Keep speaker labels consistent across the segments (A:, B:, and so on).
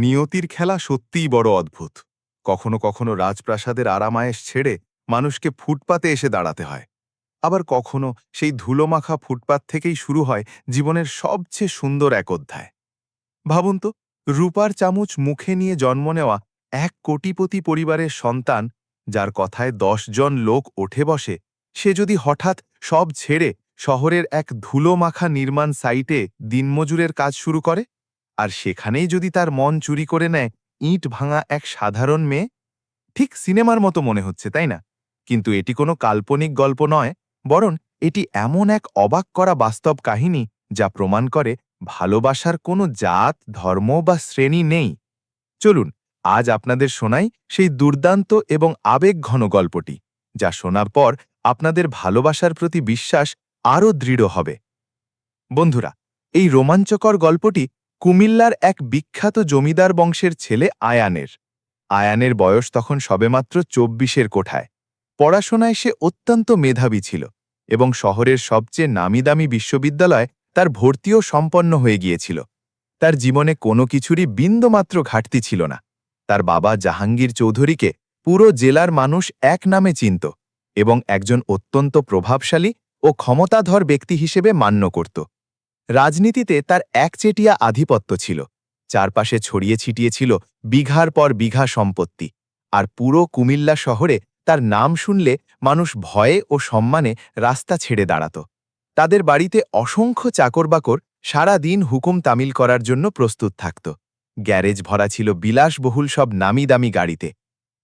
A: নিয়তির খেলা সত্যিই বড় অদ্ভুত। কখনো কখনো রাজপ্রাসাদের আরামায়েশ ছেড়ে মানুষকে ফুটপাতে এসে দাঁড়াতে হয়। আবার কখনো সেই ধুলোমাখা ফুটপাত থেকেই শুরু হয় জীবনের সবচেয়ে সুন্দর এক অধ্যায়। ভাবুন তো, রূপার চামচ মুখে নিয়ে জন্ম নেওয়া এক কোটিপতি পরিবারের সন্তান, যার কথায় 10 জন লোক ওঠে বসে, সে যদি হঠাৎ সব ছেড়ে শহরের এক ধুলোমাখা নির্মাণ সাইটে দিনমজুরের কাজ শুরু করে, আর সেখানেই যদি তার মন চুরি করে নেয় ইঁট ভাঙা এক সাধারণ মেয়ে। ঠিক সিনেমার মতো মনে হচ্ছে, তাই না? কিন্তু এটি কোনো কাল্পনিক গল্প নয়, বরং এটি এমন এক অবাক করা বাস্তব কাহিনী যা প্রমাণ করে ভালোবাসার কোনো জাত, ধর্ম বা শ্রেণী নেই। চলুন আজ আপনাদের শোনাই সেই দুর্দান্ত এবং আবেগঘন গল্পটি, যা শোনার পর আপনাদের ভালোবাসার প্রতি বিশ্বাস আরও দৃঢ় হবে। বন্ধুরা, এই রোমাঞ্চকর গল্পটি কুমিল্লার এক বিখ্যাত জমিদার বংশের ছেলে আয়ানের। আয়ানের বয়স তখন সবেমাত্র 24-এর কোঠায়। পড়াশোনায় সে অত্যন্ত মেধাবী ছিল এবং শহরের সবচেয়ে নামিদামি বিশ্ববিদ্যালয় তার ভর্তিও সম্পন্ন হয়ে গিয়েছিল। তার জীবনে কোনো কিছুরই বিন্দুমাত্র ঘাটতি ছিল না। তার বাবা জাহাঙ্গীর চৌধুরীকে পুরো জেলার মানুষ এক নামে চিনত এবং একজন অত্যন্ত প্রভাবশালী ও ক্ষমতাধর ব্যক্তি হিসেবে মান্য করত। রাজনীতিতে তার একচেটিয়া আধিপত্য ছিল। চারপাশে ছড়িয়ে ছিটিয়ে ছিল বিঘার পর বিঘা সম্পত্তি, আর পুরো কুমিল্লা শহরে তার নাম শুনলে মানুষ ভয়ে ও সম্মানে রাস্তা ছেড়ে দাঁড়াত। তাদের বাড়িতে অসংখ্য চাকরবাকর সারা দিন হুকুম তামিল করার জন্য প্রস্তুত থাকত। গ্যারেজ ভরা ছিল বিলাসবহুল সব নামি দামি গাড়িতে।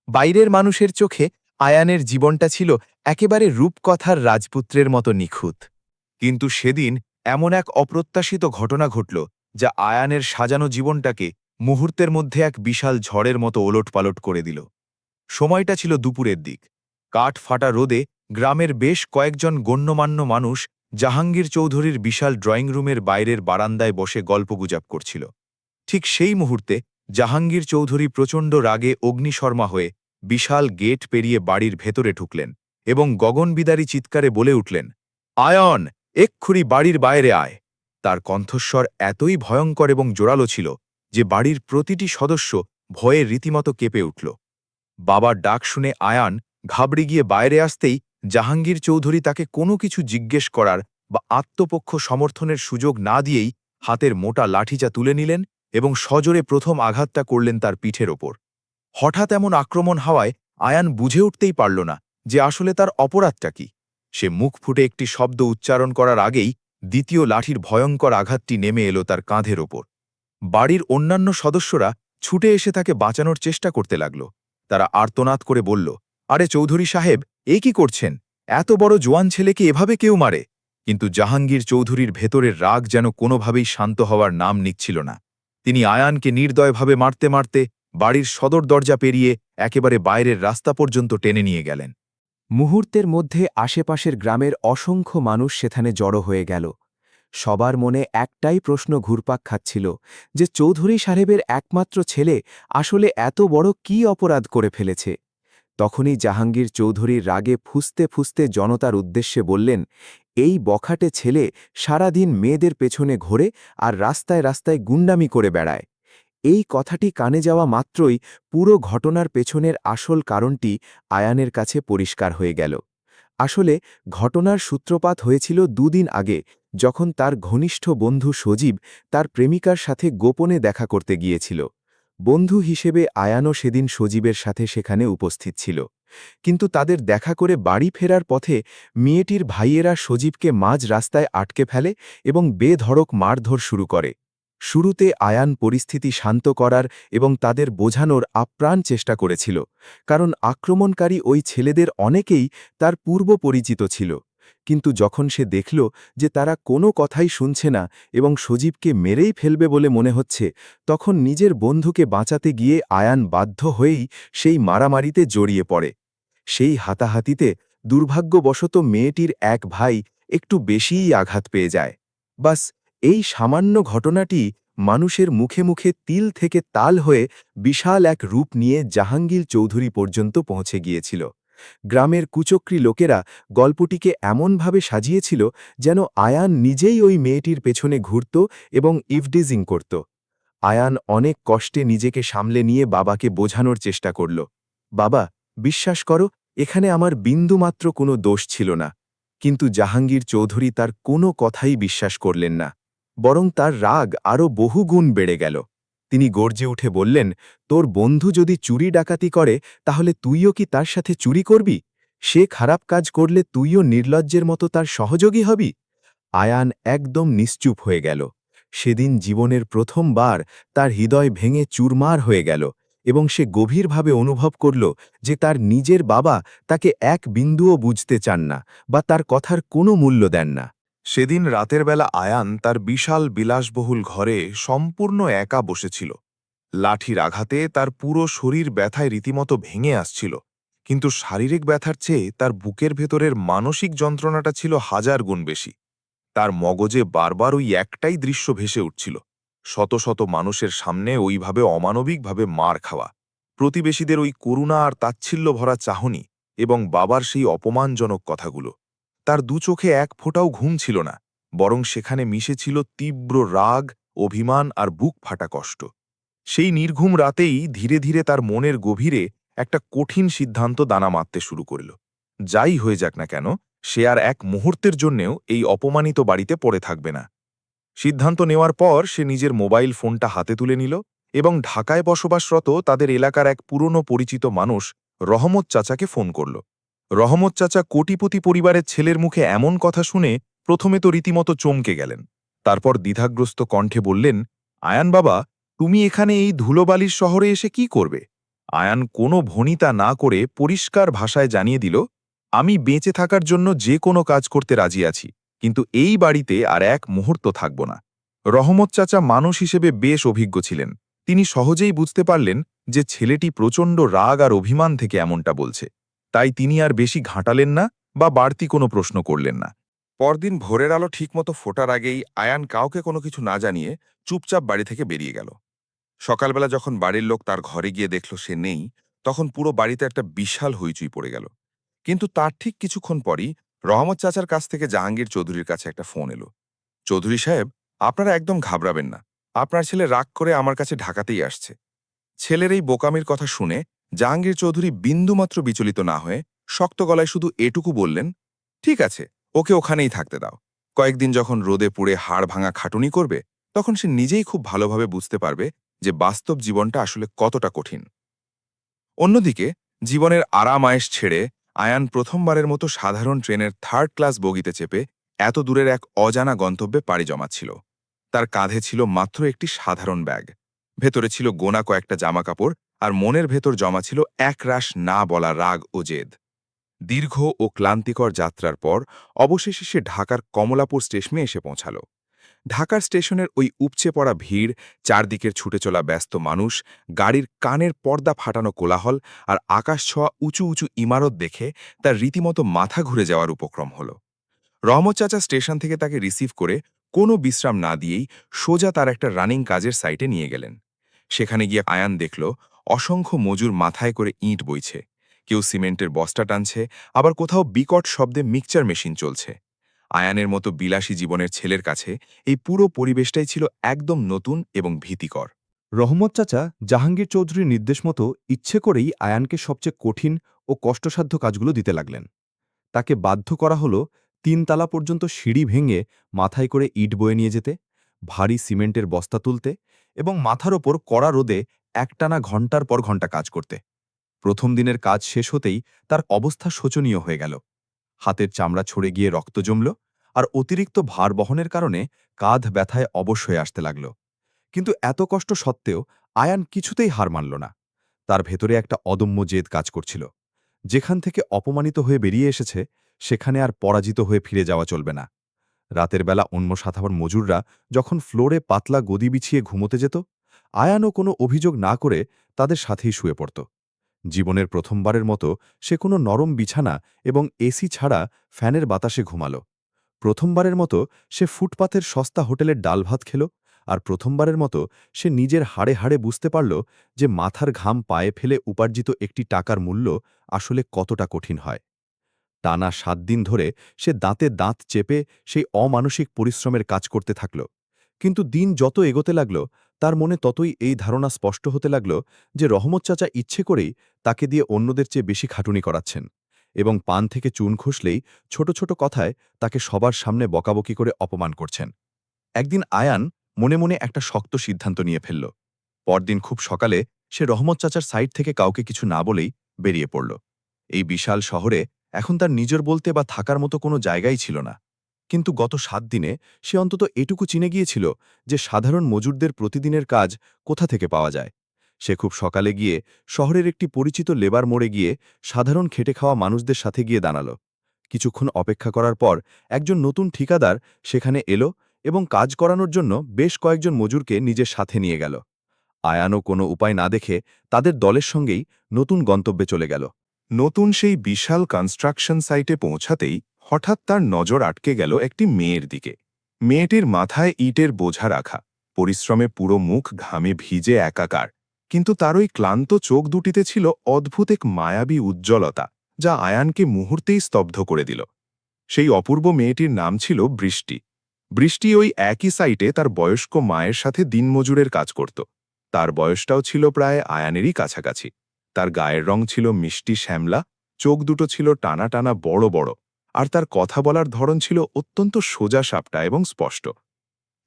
A: বাইরের মানুষের চোখে আয়ানের জীবনটা ছিল একেবারে রূপকথার রাজপুত্রের মতো নিখুঁত। কিন্তু সেদিন এমন এক অপ্রত্যাশিত ঘটনা ঘটল, যা আয়ানের সাজানো জীবনটাকে মুহূর্তের মধ্যে এক বিশাল ঝড়ের মতো ওলটপালট করে দিল। সময়টা ছিল দুপুরের দিক। কাঠ ফাটা রোদে গ্রামের বেশ কয়েকজন গণ্যমান্য মানুষ জাহাঙ্গীর চৌধুরীর বিশাল ড্রয়িং রুমের বাইরের বারান্দায় বসে গল্পগুজব করছিল। ঠিক সেই মুহূর্তে জাহাঙ্গীর চৌধুরী প্রচণ্ড রাগে অগ্নিশর্মা হয়ে বিশাল গেট পেরিয়ে বাড়ির ভেতরে ঢুকলেন এবং গগনবিদারী চিৎকারে বলে উঠলেন, আয়ন, এক্ষুনি বাড়ির বাইরে আয়। তার কণ্ঠস্বর এতই ভয়ঙ্কর এবং জোরালো ছিল যে বাড়ির প্রতিটি সদস্য ভয়ে রীতিমতো কেঁপে উঠল। বাবার ডাক শুনে আয়ান ঘাবড়ে গিয়ে বাইরে আসতেই জাহাঙ্গীর চৌধুরী তাকে কোনো কিছু জিজ্ঞেস করার বা আত্মপক্ষ সমর্থনের সুযোগ না দিয়েই হাতের মোটা লাঠিটা তুলে নিলেন এবং সজোরে প্রথম আঘাতটা করলেন তার পিঠের ওপর। হঠাৎ এমন আক্রমণ হওয়ায় আয়ান বুঝে উঠতেই পারল না যে আসলে তার অপরাধটা কি। সে মুখ ফুটে একটি শব্দ উচ্চারণ করার আগেই দ্বিতীয় লাঠির ভয়ঙ্কর আঘাতটি নেমে এলো তার কাঁধের ওপর। বাড়ির অন্যান্য সদস্যরা ছুটে এসে তাকে বাঁচানোর চেষ্টা করতে লাগল। তারা আর্তনাদ করে বলল, আরে চৌধুরী সাহেব, এ কি করছেন? এত বড় জোয়ান ছেলেকে এভাবে কেউ মারে? কিন্তু জাহাঙ্গীর চৌধুরীর ভেতরের রাগ যেন কোনোভাবেই শান্ত হওয়ার নাম নিচ্ছিল না। তিনি আয়ানকে নির্দয়ভাবে মারতে মারতে বাড়ির সদর দরজা পেরিয়ে একেবারে বাইরের রাস্তা পর্যন্ত টেনে নিয়ে গেলেন।
B: মুহূর্তের মধ্যে আশেপাশের গ্রামের অসংখ্য মানুষ সেখানে জড়ো হয়ে গেল। সবার মনে একটাই প্রশ্ন ঘুরপাক খাচ্ছিল যে চৌধুরী সাহেবের একমাত্র ছেলে আসলে এত বড় কী অপরাধ করে ফেলেছে। তখনই জাহাঙ্গীর চৌধুরীর রাগে ফুঁসতে ফুঁসতে জনতার উদ্দেশ্যে বললেন, এই বখাটে ছেলে সারাদিন মেয়েদের পেছনে ঘোরে আর রাস্তায় রাস্তায় গুন্ডামি করে বেড়ায়। এই কথাটি কানে যাওয়া মাত্রই পুরো ঘটনার পেছনের আসল কারণটি আয়ানের কাছে পরিষ্কার হয়ে গেল। আসলে ঘটনার সূত্রপাত হয়েছিল দুদিন আগে, যখন তার ঘনিষ্ঠ বন্ধু সজীব তার প্রেমিকার সাথে গোপনে দেখা করতে গিয়েছিল। বন্ধু হিসেবে আয়ানও সেদিন সজীবের সাথে সেখানে উপস্থিত ছিল। কিন্তু তাদের দেখা করে বাড়ি ফেরার পথে মেয়েটির ভাইয়েরা সজীবকে মাঝ রাস্তায় আটকে ফেলে এবং বেধড়ক মারধর শুরু করে। শুরুতে আয়ান পরিস্থিতি শান্ত করার এবং তাদের বোঝানোর আপ্রাণ চেষ্টা করেছিল, কারণ আক্রমণকারী ওই ছেলেদের অনেকেই তার পূর্ব পরিচিত ছিল। কিন্তু যখন সে দেখল যে তারা কোনো কথাই শুনছে না এবং সজীবকে মেরেই ফেলবে বলে মনে হচ্ছে, তখন নিজের বন্ধুকে বাঁচাতে গিয়ে আয়ান বাধ্য হয়েই সেই মারামারিতে জড়িয়ে পড়ে। সেই হাতাহাতিতে দুর্ভাগ্যবশত মেয়েটির এক ভাই একটু বেশিই আঘাত পেয়ে যায়। বাস, এই সামান্য ঘটনাটি মানুষের মুখে মুখে তিল থেকে তাল হয়ে বিশাল এক রূপ নিয়ে জাহাঙ্গীর চৌধুরী পর্যন্ত পৌঁছে গিয়েছিল। গ্রামের কুচক্রী লোকেরা গল্পটিকে এমনভাবে সাজিয়েছিল যেন আয়ান নিজেই ওই মেয়েটির পেছনে ঘুরত এবং ইভডিজিং করত। আয়ান অনেক কষ্টে নিজেকে সামলে নিয়ে বাবাকে বোঝানোর চেষ্টা করল। বাবা, বিশ্বাস করো, এখানে আমার বিন্দুমাত্র কোনো দোষ ছিল না। কিন্তু জাহাঙ্গীর চৌধুরী তার কোনো কথাই বিশ্বাস করলেন না। বরং তার রাগ আরও বহুগুণ বেড়ে গেল। তিনি গর্জে উঠে বললেন, তোর বন্ধু যদি চুরি ডাকাতি করে তাহলে তুইও কি তার সাথে চুরি করবি? সে খারাপ কাজ করলে তুইও নির্লজ্জের মতো তার সহযোগী হবি? আয়ান একদম নিশ্চুপ হয়ে গেল। সেদিন জীবনের প্রথমবার তার হৃদয় ভেঙে চুরমার হয়ে গেল এবং সে গভীরভাবে অনুভব করল যে তার নিজের বাবা তাকে এক বিন্দুও বুঝতে চান না বা তার কথার কোনো মূল্য দেন না।
A: সেদিন রাতের বেলা আয়ান তার বিশাল বিলাসবহুল ঘরে সম্পূর্ণ একা বসেছিল। লাঠির আঘাতে তার পুরো শরীর ব্যথায় রীতিমতো ভেঙে আসছিল, কিন্তু শারীরিক ব্যথার চেয়ে তার বুকের ভেতরের মানসিক যন্ত্রণাটা ছিল হাজার গুণ বেশি। তার মগজে বারবার ওই একটাই দৃশ্য ভেসে উঠছিল, শত শত মানুষের সামনে ওইভাবে অমানবিকভাবে মার খাওয়া, প্রতিবেশীদের ওই করুণা আর তাচ্ছিল্য ভরা চাহনি এবং বাবার সেই অপমানজনক কথাগুলো। তার দু চোখে এক ফোঁটাও ঘুম ছিল না, বরং সেখানে মিশেছিল তীব্র রাগ, অভিমান আর বুক ফাটা কষ্ট। সেই নির্ঘুম রাতেই ধীরে ধীরে তার মনের গভীরে একটা কঠিন সিদ্ধান্ত দানা মারতে শুরু করল। যাই হয়ে যাক না কেন, সে আর এক মুহূর্তের জন্যেও এই অপমানিত বাড়িতে পড়ে থাকবে না। সিদ্ধান্ত নেওয়ার পর সে নিজের মোবাইল ফোনটা হাতে তুলে নিল এবং ঢাকায় বসবাসরত তাদের এলাকার এক পুরনো পরিচিত মানুষ রহমত চাচাকে ফোন করল। রহমত চাচা কোটিপতি পরিবারের ছেলের মুখে এমন কথা শুনে প্রথমে তো রীতিমতো চমকে গেলেন। তারপর দ্বিধাগ্রস্ত কণ্ঠে বললেন, আয়ান বাবা, তুমি এখানে এই ধুলোবালির শহরে এসে কি করবে? আয়ান কোনো ভনিতা না করে পরিষ্কার ভাষায় জানিয়ে দিল, আমি বেঁচে থাকার জন্য যে কোনো কাজ করতে রাজি আছি, কিন্তু এই বাড়িতে আর এক মুহূর্ত থাকব না। রহমত চাচা মানুষ হিসেবে বেশ অভিজ্ঞ ছিলেন। তিনি সহজেই বুঝতে পারলেন যে ছেলেটি প্রচণ্ড রাগ আর অভিমান থেকে এমনটা বলছে। তাই তিনি আর বেশি ঘাঁটালেন না বা বাড়তি কোনো প্রশ্ন করলেন না। পরদিন ভোরের আলো ঠিকমতো ফোটার আগেই আয়ান কাউকে কোনো কিছু না জানিয়ে চুপচাপ বাড়ি থেকে বেরিয়ে গেল। সকালবেলা যখন বাড়ির লোক তার ঘরে গিয়ে দেখল সে নেই, তখন পুরো বাড়িতে একটা বিশাল হইচই পড়ে গেল। কিন্তু তার ঠিক কিছুক্ষণ পরই রহমত চাচার কাছ থেকে জাহাঙ্গীর চৌধুরীর কাছে একটা ফোন এলো। চৌধুরী সাহেব, আপনারা একদম ঘাবড়াবেন না, আপনার ছেলে রাগ করে আমার কাছে ঢাকাতেই আসছে। ছেলের এই বোকামির কথা শুনে জাহাঙ্গীর চৌধুরী বিন্দুমাত্র বিচলিত না হয়ে শক্ত গলায় শুধু এটুকু বললেন, ঠিক আছে, ওকে ওখানেই থাকতে দাও। কয়েকদিন যখন রোদে পুড়ে হাড় ভাঙা খাটুনি করবে, তখন সে নিজেই খুব ভালোভাবে বুঝতে পারবে যে বাস্তব জীবনটা আসলে কতটা কঠিন। অন্যদিকে জীবনের আরাম আয়েশ ছেড়ে আয়ান প্রথমবারের মতো সাধারণ ট্রেনের থার্ড ক্লাস বগিতে চেপে এত দূরের এক অজানা গন্তব্যে পাড়ি জমাচ্ছিল। তার কাঁধে ছিল মাত্র একটি সাধারণ ব্যাগ, ভেতরে ছিল গোনা কয়েকটা জামাকাপড়, আর মনের ভেতর জমা ছিল একরাশ না বলা রাগ ও জেদ। দীর্ঘ ও ক্লান্তিকর যাত্রার পর অবশেষে সে ঢাকার কমলাপুর স্টেশনে এসে পৌঁছাল। ঢাকার স্টেশনের ওই উপচে পড়া ভিড়, চারদিকের ছুটে চলা ব্যস্ত মানুষ, গাড়ির কানের পর্দা ফাটানো কোলাহল আর আকাশ ছোঁয়া উঁচু উঁচু ইমারত দেখে তার রীতিমতো মাথা ঘুরে যাওয়ার উপক্রম হল। রহমত চাচা স্টেশন থেকে তাকে রিসিভ করে কোনো বিশ্রাম না দিয়েই সোজা তার একটা রানিং কাজের সাইটে নিয়ে গেলেন। সেখানে গিয়ে আয়ান দেখল অসংখ্য মজুর মাথায় করে ইঁট বইছে, কেউ সিমেন্টের বস্তা টানছে, আবার কোথাও বিকট শব্দে মিক্সচার মেশিন চলছে। আয়ানের মতো বিলাসী জীবনের ছেলের কাছে এই পুরো পরিবেশটাই ছিল একদম নতুন এবং ভীতিকর।
C: রহমত চাচা জাহাঙ্গীর চৌধুরীর নির্দেশ মতো ইচ্ছে করেই আয়ানকে সবচেয়ে কঠিন ও কষ্টসাধ্য কাজগুলো দিতে লাগলেন। তাকে বাধ্য করা হলো ৩ তালা পর্যন্ত সিঁড়ি ভেঙে মাথায় করে ইট বয়ে নিয়ে যেতে, ভারী সিমেন্টের বস্তা তুলতে এবং মাথার ওপর কড়া রোদে একটানা ঘণ্টার পর ঘণ্টা কাজ করতে। প্রথম দিনের কাজ শেষ হতেই তার অবস্থা শোচনীয় হয়ে গেল। হাতের চামড়া ছড়ে গিয়ে রক্ত জমল, আর অতিরিক্ত ভার বহনের কারণে কাঁধ ব্যথায় অবশ হয়ে আসতে লাগল। কিন্তু এত কষ্ট সত্ত্বেও আয়ান কিছুতেই হার মানল না। তার ভেতরে একটা অদম্য জেদ কাজ করছিল। যেখান থেকে অপমানিত হয়ে বেরিয়ে এসেছে, সেখানে আর পরাজিত হয়ে ফিরে যাওয়া চলবে না। রাতের বেলা অন্য সাধারণ মজুররা যখন ফ্লোরে পাতলা গদি বিছিয়ে ঘুমোতে যেত, আয়ানও কোনো অভিযোগ না করে তাদের সাথেই শুয়ে পড়ত। জীবনের প্রথমবারের মতো সে কোনো নরম বিছানা এবং এসি ছাড়া ফ্যানের বাতাসে ঘুমাল। প্রথমবারের মতো সে ফুটপাথের সস্তা হোটেলের ডাল ভাত খেল, আর প্রথমবারের মতো সে নিজের হাড়ে হাড়ে বুঝতে পারল যে মাথার ঘাম পায়ে ফেলে উপার্জিত একটি টাকার মূল্য আসলে কতটা কঠিন হয়। টানা ৭ দিন ধরে সে দাঁতে দাঁত চেপে সেই অমানসিক পরিশ্রমের কাজ করতে থাকল, কিন্তু দিন যত এগোতে লাগল তার মনে ততই এই ধারণা স্পষ্ট হতে লাগল যে রহমত চাচা ইচ্ছে করেই তাকে দিয়ে অন্যদের চেয়ে বেশি খাটুনি করাচ্ছেন এবং পান থেকে চুন খসলেই ছোট ছোট কথায় তাকে সবার সামনে বকাবকি করে অপমান করছেন। একদিন আয়ান মনে মনে একটা শক্ত সিদ্ধান্ত নিয়ে ফেলল। পরদিন খুব সকালে সে রহমত চাচার সাইড থেকে কাউকে কিছু না বলেই বেরিয়ে পড়ল। এই বিশাল শহরে এখন তার নিজের বলতে বা থাকার মতো কোনো জায়গাই ছিল না। কিন্তু গত ৭ দিনে সে অন্তত এটুকু চিনে গিয়েছিল যে সাধারণ মজুরদের প্রতিদিনের কাজ কোথা থেকে পাওয়া যায়। সে খুব সকালে গিয়ে শহরের একটি পরিচিত লেবার মোড়ে গিয়ে সাধারণ খেটে খাওয়া মানুষদের সাথে গিয়ে দাঁড়াল। কিছুক্ষণ অপেক্ষা করার পর একজন নতুন ঠিকাদার সেখানে এলো এবং কাজ করানোর জন্য বেশ কয়েকজন মজুরকে নিজের সাথে নিয়ে গেল। আয়ানও কোনো উপায় না দেখে তাদের দলের সঙ্গেই নতুন গন্তব্যে চলে গেল।
A: নতুন সেই বিশাল কনস্ট্রাকশন সাইটে পৌঁছাতেই হঠাৎ তার নজর আটকে গেল একটি মেয়ের দিকে। মেয়েটির মাথায় ইটের বোঝা রাখা, পরিশ্রমে পুরো মুখ ঘামে ভিজে একাকার, কিন্তু তার ওই ক্লান্ত চোখ দুটিতে ছিল অদ্ভুত এক মায়াবী উজ্জ্বলতা, যা আয়ানকে মুহূর্তেই স্তব্ধ করে দিল। সেই অপূর্ব মেয়েটির নাম ছিল বৃষ্টি। বৃষ্টি ওই একই সাইটে তার বয়স্ক মায়ের সাথে দিনমজুরের কাজ করত। তার বয়সটাও ছিল প্রায় আয়ানেরই কাছাকাছি। তার গায়ের রং ছিল মিষ্টি শ্যামলা, চোখ দুটো ছিল টানা টানা বড় বড়, আর তার কথা বলার ধরন ছিল অত্যন্ত সোজা সাপটা এবং স্পষ্ট।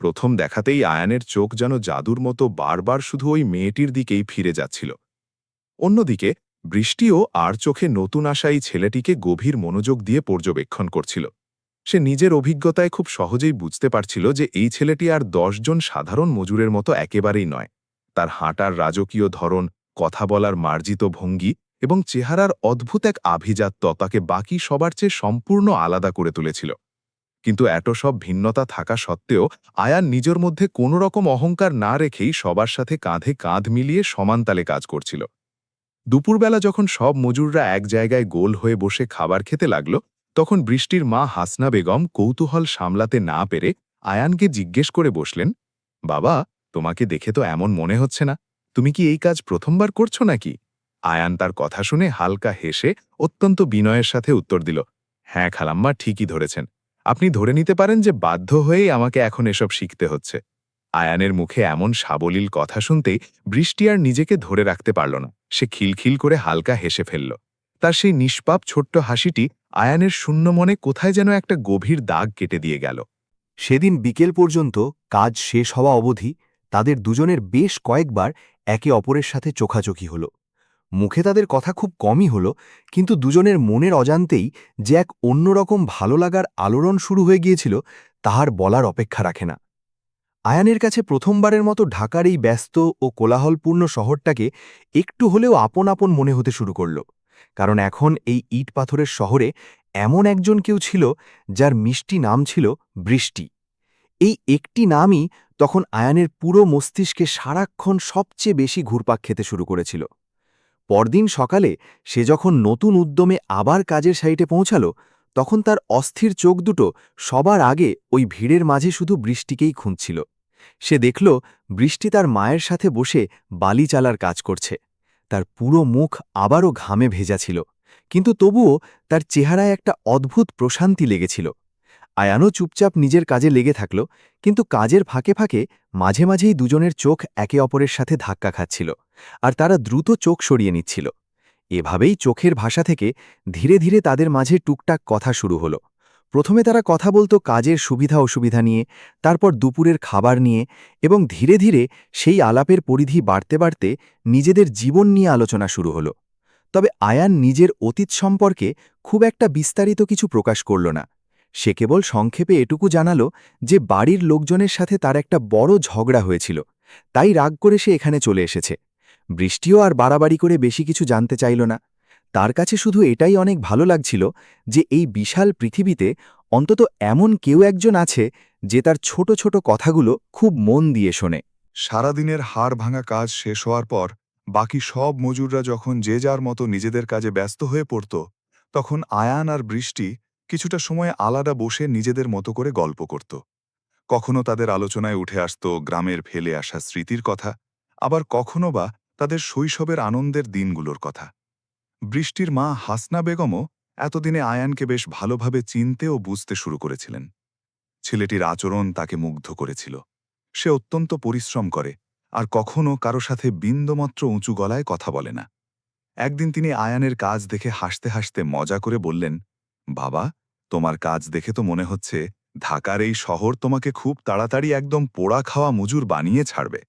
A: প্রথম দেখাতেই আয়ানের চোখ যেন জাদুর মতো বারবার শুধু ওই মেয়েটির দিকেই ফিরে যাচ্ছিল। অন্যদিকে বৃষ্টিও আর চোখে নতুন আসা এই ছেলেটিকে গভীর মনোযোগ দিয়ে পর্যবেক্ষণ করছিল। সে নিজের অভিজ্ঞতায় খুব সহজেই বুঝতে পারছিল যে এই ছেলেটি আর ১০ জন সাধারণ মজুরের মতো একেবারেই নয়। তার হাঁটার রাজকীয় ধরন, কথা বলার মার্জিত ভঙ্গি এবং চেহারার অদ্ভুত এক আভিজাত্য তাকে বাকি সবার চেয়ে সম্পূর্ণ আলাদা করে তুলেছিল। কিন্তু এত সব ভিন্নতা থাকা সত্ত্বেও আয়ান নিজের মধ্যে কোনো রকম অহংকার না রেখেই সবার সাথে কাঁধে কাঁধ মিলিয়ে সমানতালে কাজ করছিল। দুপুরবেলা যখন সব মজুররা এক জায়গায় গোল হয়ে বসে খাবার খেতে লাগল, তখন বৃষ্টির মা হাসনা বেগম কৌতূহল সামলাতে না পেরে আয়ানকে জিজ্ঞেস করে বসলেন, বাবা, তোমাকে দেখে তো এমন মনে হচ্ছে না, তুমি কি এই কাজ প্রথমবার করছো নাকি? আয়ান তার কথা শুনে হালকা হেসে অত্যন্ত বিনয়ের সাথে উত্তর দিল, হ্যাঁ খালাম্মা, ঠিকই ধরেছেন। আপনি ধরে নিতে পারেন যে বাধ্য হয়েই আমাকে এখন এসব শিখতে হচ্ছে। আয়ানের মুখে এমন সাবলীল কথা শুনতেই বৃষ্টি আর নিজেকে ধরে রাখতে পারল না। সে খিলখিল করে হালকা হেসে ফেলল। তার সেই নিষ্পাপ ছোট্ট হাসিটি আয়ানের শূন্য মনে কোথায় যেন একটা গভীর দাগ কেটে দিয়ে গেল।
B: সেদিন বিকেল পর্যন্ত কাজ শেষ হওয়া অবধি তাদের দুজনের বেশ কয়েকবার একে অপরের সাথে চোখাচোখি হল। মুখে তাদের কথা খুব কমই হল, কিন্তু দুজনের মনের অজান্তেই যে এক অন্যরকম ভালো লাগার আলোড়ন শুরু হয়ে গিয়েছিল তাহার বলার অপেক্ষা রাখে না। আয়ানের কাছে প্রথমবারের মতো ঢাকার এই ব্যস্ত ও কোলাহলপূর্ণ শহরটাকে একটু হলেও আপন আপন মনে হতে শুরু করল, কারণ এখন এই ইট পাথরের শহরে এমন একজন কেউ ছিল যার মিষ্টি নাম ছিল বৃষ্টি। এই একটি নামই তখন আয়ানের পুরো মস্তিষ্কে সারাক্ষণ সবচেয়ে বেশি ঘুরপাক খেতে শুরু করেছিল। পরদিন সকালে সে যখন নতুন উদ্যমে আবার কাজের সাইটে পৌঁছাল, তখন তার অস্থির চোখ দুটো সবার আগে ওই ভিড়ের মাঝে শুধু বৃষ্টিকেই খুঁজছিল। সে দেখল বৃষ্টি তার মায়ের সাথে বসে বালি চালার কাজ করছে। তার পুরো মুখ আবারও ঘামে ভেজা ছিল, কিন্তু তবুও তার চেহারায় একটা অদ্ভুত প্রশান্তি লেগেছিল। আয়ানও চুপচাপ নিজের কাজে লেগে থাকল, কিন্তু কাজের ফাঁকে ফাঁকে মাঝে মাঝেই দুজনের চোখ একে অপরের সাথে ধাক্কা খাচ্ছিল, আর তারা দ্রুত চোখ সরিয়ে নিচ্ছিল। এভাবেই চোখের ভাষা থেকে ধীরে ধীরে তাদের মাঝে টুকটাক কথা শুরু হলো। প্রথমে তারা কথা বলতো কাজের সুবিধা অসুবিধা নিয়ে, তারপর দুপুরের খাবার নিয়ে, এবং ধীরে ধীরে সেই আলাপের পরিধি বাড়তে বাড়তে নিজেদের জীবন নিয়ে আলোচনা শুরু হলো। তবে আয়ান নিজের অতীত সম্পর্কে খুব একটা বিস্তারিত কিছু প্রকাশ করল না। সে কেবল সংক্ষেপে এটুকু জানালো যে বাড়ির লোকজনের সাথে তার একটা বড় ঝগড়া হয়েছিল, তাই রাগ করে সে এখানে চলে এসেছে। বৃষ্টিও আর বাড়াবাড়ি করে বেশি কিছু জানতে চাইল না। তার কাছে শুধু এটাই অনেক ভালো লাগছিল যে এই বিশাল পৃথিবীতে অন্তত এমন কেউ একজন আছে যে তার ছোট ছোট কথাগুলো খুব মন দিয়ে শোনে।
A: সারাদিনের হাড় ভাঙা কাজ শেষ হওয়ার পর বাকি সব মজুররা যখন যে যার মতো নিজেদের কাজে ব্যস্ত হয়ে পড়ত, তখন আয়ান আর বৃষ্টি কিছুটা সময় আলাদা বসে নিজেদের মতো করে গল্প করত। কখনো তাদের আলোচনায় উঠে আসত গ্রামের ফেলে আসা স্মৃতির কথা, আবার কখনো বা তাদের শৈশবের আনন্দের দিনগুলোর কথা। বৃষ্টির মা হাসনা বেগমও এতদিনে আয়ানকে বেশ ভালোভাবে চিনতে ও বুঝতে শুরু করেছিলেন। ছেলেটির আচরণ তাকে মুগ্ধ করেছিল। সে অত্যন্ত পরিশ্রম করে আর কখনো কারো সাথে বিন্দুমাত্র উঁচু গলায় কথা বলে না। একদিন তিনি আয়ানের কাজ দেখে হাসতে হাসতে মজা করে বললেন, বাবা, তোমার কাজ দেখে তো মনে হচ্ছে ঢাকার এই শহর তোমাকে খুব তাড়াতাড়ি একদম পোড়া খাওয়া মজুর বানিয়ে ছাড়বে।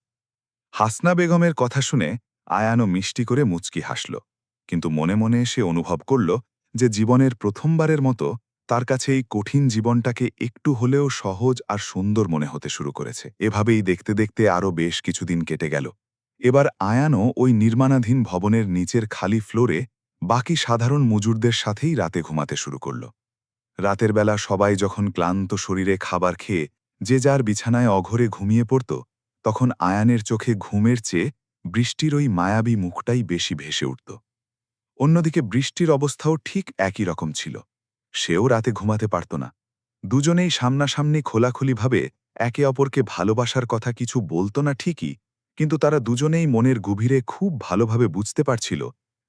A: হাসনা বেগমের কথা শুনে আয়ানও মিষ্টি করে মুচকি হাসল, কিন্তু মনে মনে সে অনুভব করল যে জীবনের প্রথমবারের মতো তার কাছে এই কঠিন জীবনটাকে একটু হলেও সহজ আর সুন্দর মনে হতে শুরু করেছে। এভাবেই দেখতে দেখতে আরও বেশ কিছুদিন কেটে গেল। এবার আয়ানও ওই নির্মাণাধীন ভবনের নিচের খালি ফ্লোরে বাকি সাধারণ মজুরদের সাথেই রাতে ঘুমাতে শুরু করল। রাতের বেলা সবাই যখন ক্লান্ত শরীরে খাবার খেয়ে যে যার বিছানায় অঘরে ঘুমিয়ে পড়ত, তখন আয়ানের চোখে ঘুমের চেয়ে বৃষ্টির ওই মায়াবী মুখটাই বেশি ভেসে উঠত। অন্যদিকে বৃষ্টির অবস্থাও ঠিক একই রকম ছিল। সেও রাতে ঘুমাতে পারত না। দুজনেই সামনাসামনি খোলাখুলিভাবে একে অপরকে ভালোবাসার কথা কিছু বলতো না ঠিকই, কিন্তু তারা দুজনেই মনের গভীরে খুব ভালোভাবে বুঝতে পারছিল